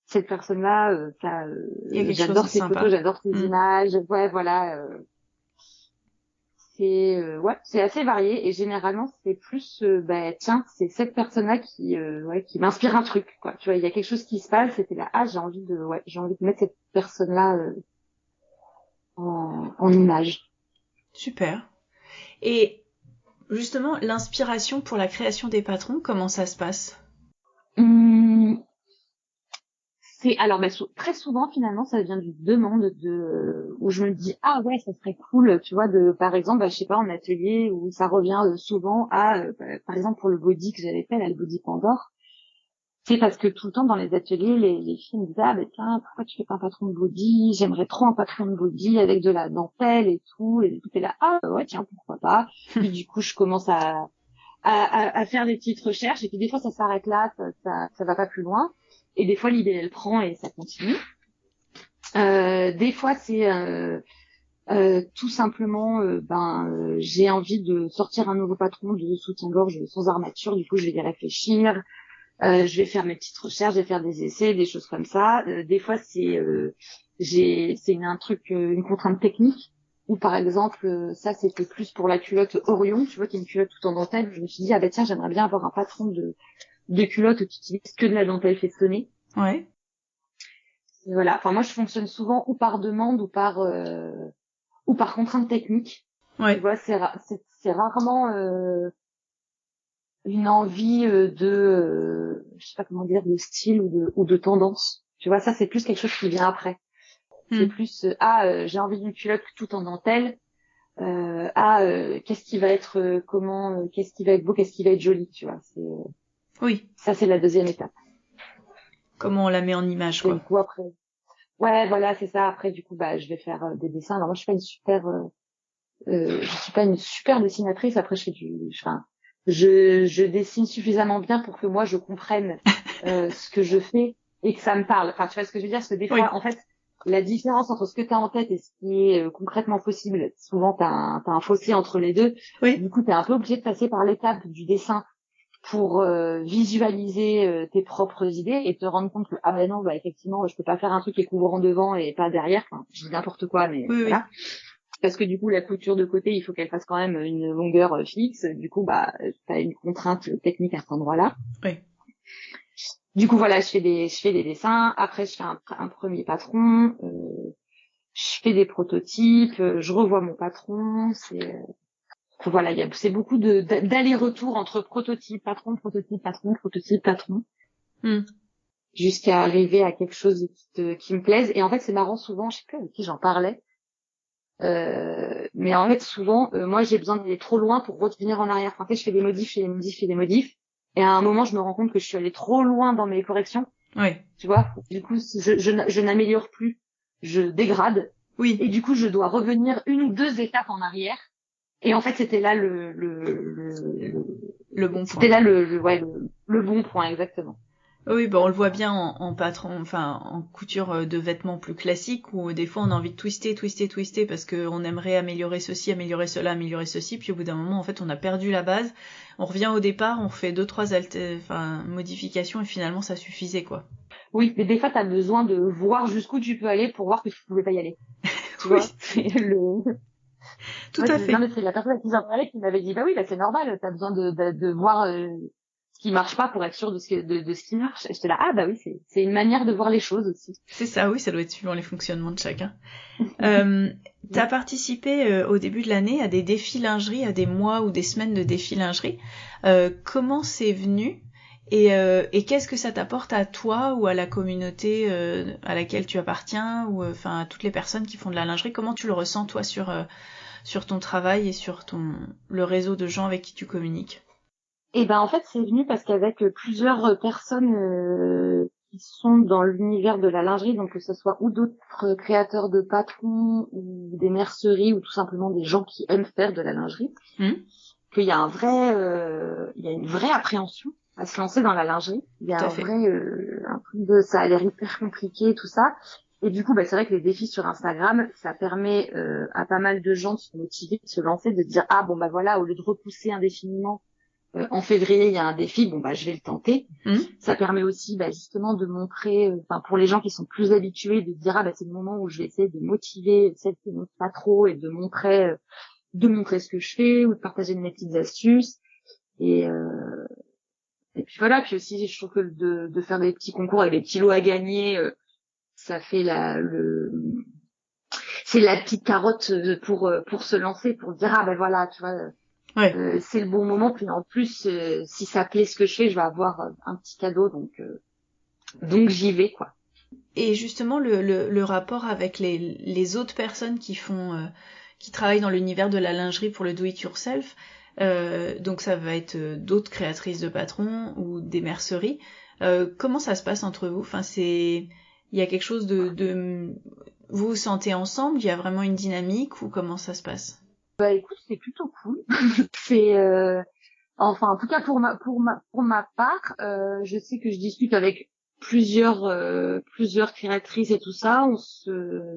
cette personne-là, Il y a quelque chose j'adore de ses sympa. photos, j'adore ses images. Ouais, voilà. C'est assez varié, et généralement c'est plus tiens, c'est cette personne-là qui m'inspire un truc, quoi. Tu vois, il y a quelque chose qui se passe, c'était là, j'ai envie de mettre cette personne-là en image. Super. Et justement, l'inspiration pour la création des patrons, comment ça se passe? Hum, très souvent finalement ça vient d'une demande où je me dis ah ouais ça serait cool, tu vois, de par exemple je sais pas, en atelier, où ça revient souvent par exemple pour le body que j'avais fait là, le body Pandore. C'est parce que tout le temps dans les ateliers les filles me disaient ah ben tiens, pourquoi tu fais pas un patron de body, j'aimerais trop un patron de body avec de la dentelle et tout, et du coup t'es là ah ouais tiens pourquoi pas. Puis du coup je commence à faire des petites recherches, et puis des fois ça s'arrête là, ça va pas plus loin, et des fois l'idée elle prend et ça continue. Des fois c'est tout simplement j'ai envie de sortir un nouveau patron de soutien-gorge sans armature, du coup je vais y réfléchir, je vais faire mes petites recherches, je vais faire des essais, des choses comme ça. Des fois c'est une contrainte technique, ou par exemple ça c'était plus pour la culotte Orion, tu vois, qui est une culotte tout en dentelle. Je me suis dit ah ben tiens, j'aimerais bien avoir un patron de culotte qui utilise que de la dentelle festonnée. Ouais. Et voilà, enfin moi je fonctionne souvent ou par demande ou par contrainte technique. Tu Ouais. vois, c'est rarement une envie je sais pas comment dire, de style ou de tendance. Tu vois, ça c'est plus quelque chose qui vient après. C'est plus j'ai envie d'une culotte tout en dentelle. Qu'est-ce qui va être qu'est-ce qui va être beau, qu'est-ce qui va être joli, tu vois. Oui. Ça c'est la deuxième étape. Comment on la met en image, Et du quoi. coup après, ouais voilà c'est ça. Après du coup je vais faire des dessins. Alors moi je suis pas une super dessinatrice. Après je dessine suffisamment bien pour que moi je comprenne ce que je fais et que ça me parle. Enfin, tu vois ce que je veux dire? Parce que des Oui. fois, en fait, la différence entre ce que tu as en tête et ce qui est concrètement possible, souvent t'as un fossé entre les deux. Oui. Du coup, t'es un peu obligé de passer par l'étape du dessin pour visualiser tes propres idées et te rendre compte que ah ben non, effectivement, je peux pas faire un truc qui est couvrant devant et pas derrière. Enfin, je dis n'importe quoi, mais Oui, oui. voilà. Parce que du coup la couture de côté il faut qu'elle fasse quand même une longueur fixe, du coup t'as une contrainte technique à cet endroit-là. Oui. Du coup voilà, je fais des dessins, après je fais un premier patron, je fais des prototypes, je revois mon patron, voilà, c'est beaucoup d'aller-retour entre prototype patron, prototype patron, prototype patron, jusqu'à arriver à quelque chose qui me plaise. Et en fait c'est marrant, souvent je sais plus avec qui j'en parlais. Mais en fait, souvent, moi, j'ai besoin d'aller trop loin pour revenir en arrière. En fait, je fais des modifs, je fais des modifs, je fais des modifs. Et à un moment, je me rends compte que je suis allée trop loin dans mes corrections. Oui. Tu vois? Du coup, je n'améliore plus. Je dégrade. Oui. Et du coup, je dois revenir une ou deux étapes en arrière. Et en fait, c'était là Le bon point. C'était là le bon point, exactement. Oui, on le voit bien en patron, enfin en couture de vêtements plus classiques, où des fois on a envie de twister parce qu'on aimerait améliorer ceci, améliorer cela, améliorer ceci, puis au bout d'un moment en fait on a perdu la base, on revient au départ, on fait 2-3 modifications et finalement ça suffisait quoi. Oui, mais des fois t'as besoin de voir jusqu'où tu peux aller pour voir que tu pouvais pas y aller. Tu Oui. vois, c'est Tout à fait. Non, mais c'est la personne à qui j'en parlais qui m'avait dit bah oui, là c'est normal, t'as besoin de voir qui marche pas pour être sûr de ce qui marche. Et j'étais là, ah bah oui, c'est une manière de voir les choses aussi. C'est ça, oui, ça doit être suivant les fonctionnements de chacun. T'as participé au début de l'année à des défis lingerie, à des mois ou des semaines de défis lingerie. Comment c'est venu et qu'est-ce que ça t'apporte à toi ou à la communauté à laquelle tu appartiens ou enfin à toutes les personnes qui font de la lingerie? Comment tu le ressens toi sur ton travail et sur le réseau de gens avec qui tu communiques? Et ben en fait c'est venu parce qu'avec plusieurs personnes qui sont dans l'univers de la lingerie, donc que ce soit ou d'autres créateurs de patrons ou des merceries ou tout simplement des gens qui aiment faire de la lingerie, qu'il y a il y a une vraie appréhension à se lancer dans la lingerie. Il y a un truc de ça a l'air hyper compliqué tout ça. Et du coup, c'est vrai que les défis sur Instagram, ça permet à pas mal de gens de se motiver, de se lancer, de se dire ah bon voilà, au lieu de repousser indéfiniment en février, il y a un défi, je vais le tenter. Ça permet aussi justement de montrer, pour les gens qui sont plus habitués, de dire c'est le moment où je vais essayer de motiver celles qui n'osent pas trop et de montrer ce que je fais ou de partager mes petites astuces. Et puis voilà, puis aussi je trouve que de faire des petits concours avec des petits lots à gagner, ça fait c'est la petite carotte pour se lancer, pour dire ah voilà, tu vois. Ouais. C'est le bon moment, puis en plus si ça plaît ce que je fais, je vais avoir un petit cadeau, donc j'y vais quoi. Et justement le rapport avec les autres personnes qui travaillent dans l'univers de la lingerie pour le do it yourself, donc ça va être d'autres créatrices de patrons ou des merceries. Comment ça se passe entre vous? Enfin il y a quelque chose de vous vous sentez ensemble, il y a vraiment une dynamique ou comment ça se passe? Écoute, c'est plutôt cool. C'est en tout cas pour ma part, je sais que je discute avec plusieurs créatrices et tout ça, on se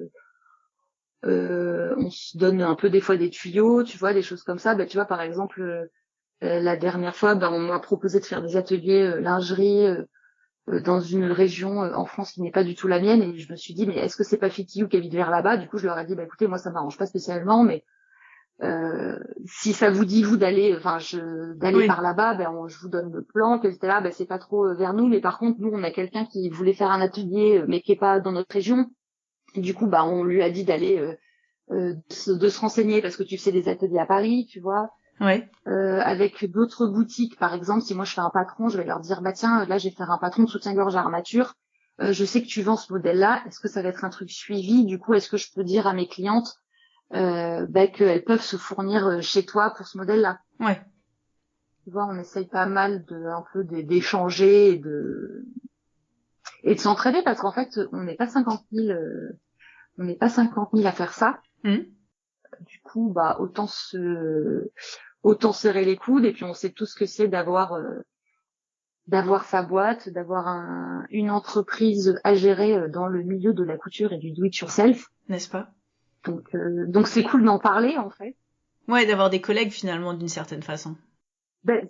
donne un peu des fois des tuyaux, tu vois, des choses comme ça. Tu vois, par exemple, la dernière fois, on m'a proposé de faire des ateliers lingerie dans une région en France qui n'est pas du tout la mienne, et je me suis dit mais est-ce que c'est pas Fiti ou qui habite vers là-bas? Du coup, je leur ai dit écoutez, moi ça m'arrange pas spécialement, mais si ça vous dit vous d'aller par là-bas, je vous donne le plan, que c'était là, c'est pas trop vers nous, mais par contre nous on a quelqu'un qui voulait faire un atelier mais qui est pas dans notre région. Et du coup on lui a dit d'aller de se renseigner parce que tu fais des ateliers à Paris, tu vois. Ouais. Avec d'autres boutiques, par exemple, si moi je fais un patron, je vais leur dire tiens, là je vais faire un patron de soutien-gorge armature. Je sais que tu vends ce modèle-là. Est-ce que ça va être un truc suivi? Du coup, est-ce que je peux dire à mes clientes qu'elles peuvent se fournir chez toi pour ce modèle-là? Ouais. Tu vois, on essaye pas mal d'échanger et de s'entraider parce qu'en fait, on n'est pas 50 000 à faire ça. Du coup, autant serrer les coudes, et puis on sait tout ce que c'est d'avoir sa boîte, d'avoir une entreprise à gérer dans le milieu de la couture et du do it yourself. N'est-ce pas? Donc c'est cool d'en parler en fait. Ouais, d'avoir des collègues finalement d'une certaine façon. C'est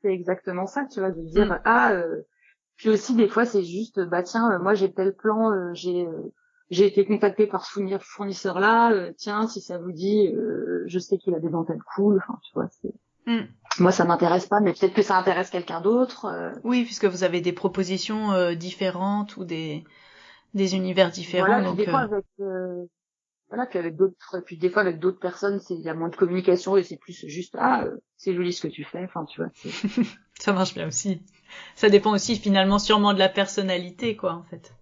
exactement ça, tu vois, de dire puis aussi des fois c'est juste tiens, moi j'ai tel plan, j'ai été contactée par ce fournisseur là, tiens, si ça vous dit, je sais qu'il a des dentelles cool, enfin tu vois, moi ça m'intéresse pas, mais peut-être que ça intéresse quelqu'un d'autre. Oui, puisque vous avez des propositions différentes ou des univers différents. Voilà, donc des fois puis des fois avec d'autres personnes, il y a moins de communication et c'est plus juste c'est joli ce que tu fais, enfin tu vois. Ça marche bien aussi. Ça dépend aussi finalement sûrement de la personnalité quoi en fait.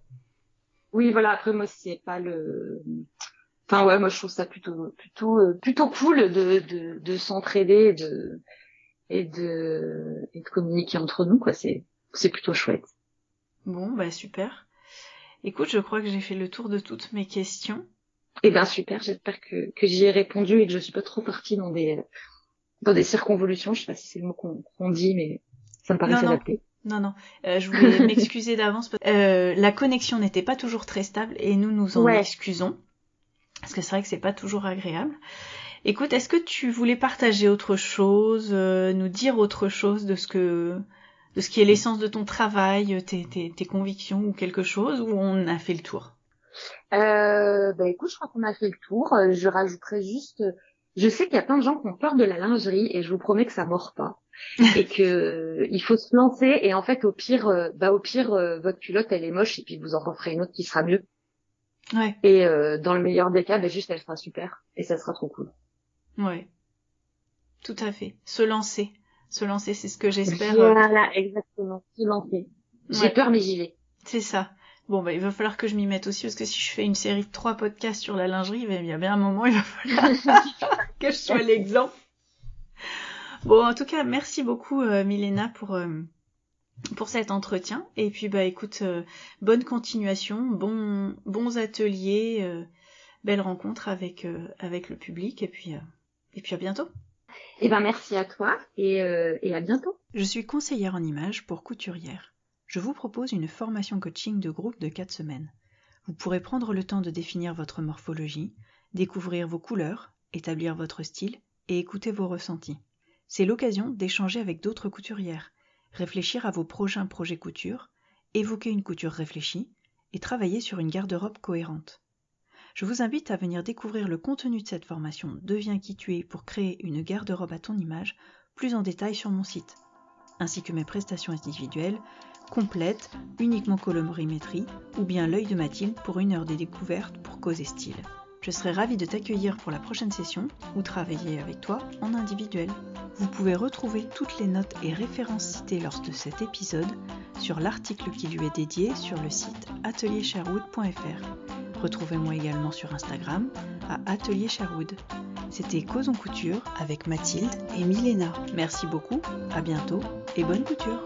Oui, voilà, après moi c'est pas moi je trouve ça plutôt cool de s'entraider et de communiquer entre nous quoi, c'est plutôt chouette. Bon, super. Écoute, je crois que j'ai fait le tour de toutes mes questions. Eh ben super, j'espère que j'y ai répondu et que je suis pas trop partie dans des circonvolutions, je sais pas si c'est le mot qu'on dit, mais ça me paraissait adapté. Non. Je voulais m'excuser d'avance. La connexion n'était pas toujours très stable et nous en excusons. Parce que c'est vrai que c'est pas toujours agréable. Écoute, est-ce que tu voulais partager autre chose, nous dire autre chose de ce qui est l'essence de ton travail, tes convictions ou quelque chose, ou on a fait le tour? Écoute, je crois qu'on a fait le tour. Je rajouterais juste Je sais qu'il y a plein de gens qui ont peur de la lingerie et je vous promets que ça mord pas. Et que il faut se lancer et en fait, au pire, votre culotte, elle est moche et puis vous en referez une autre qui sera mieux. Ouais, Et dans le meilleur des cas, juste elle sera super et ça sera trop cool. ouais, tout à fait. Se lancer, c'est ce que j'espère. Voilà, exactement. Se lancer. J'ai Ouais, peur mais j'y vais. c'est ça. Bon, bah, il va falloir que je m'y mette aussi, parce que si je fais une série de 3 podcasts sur la lingerie, il y a bien un moment, il va falloir que je sois l'exemple. Bon, en tout cas, merci beaucoup, Milena, pour cet entretien. Et puis, bah, écoute, bonne continuation, bons ateliers, belle rencontre avec le public, et puis à bientôt. Eh ben, merci à toi et à bientôt. Je suis conseillère en images pour couturière. Je vous propose une formation coaching de groupe de 4 semaines. Vous pourrez prendre le temps de définir votre morphologie, découvrir vos couleurs, établir votre style et écouter vos ressentis. C'est l'occasion d'échanger avec d'autres couturières, réfléchir à vos prochains projets couture, évoquer une couture réfléchie et travailler sur une garde-robe cohérente. Je vous invite à venir découvrir le contenu de cette formation Deviens qui tu es pour créer une garde-robe à ton image plus en détail sur mon site, ainsi que mes prestations individuelles, complètes, uniquement colorimétrie, ou bien l'œil de Mathilde pour 1 heure de découverte pour causer style. Je serai ravie de t'accueillir pour la prochaine session ou travailler avec toi en individuel. Vous pouvez retrouver toutes les notes et références citées lors de cet épisode sur l'article qui lui est dédié sur le site ateliersherwood.fr. Retrouvez-moi également sur Instagram à Atelier Sherwood. C'était Causons Couture avec Mathilde et Milena. Merci beaucoup, à bientôt et bonne couture!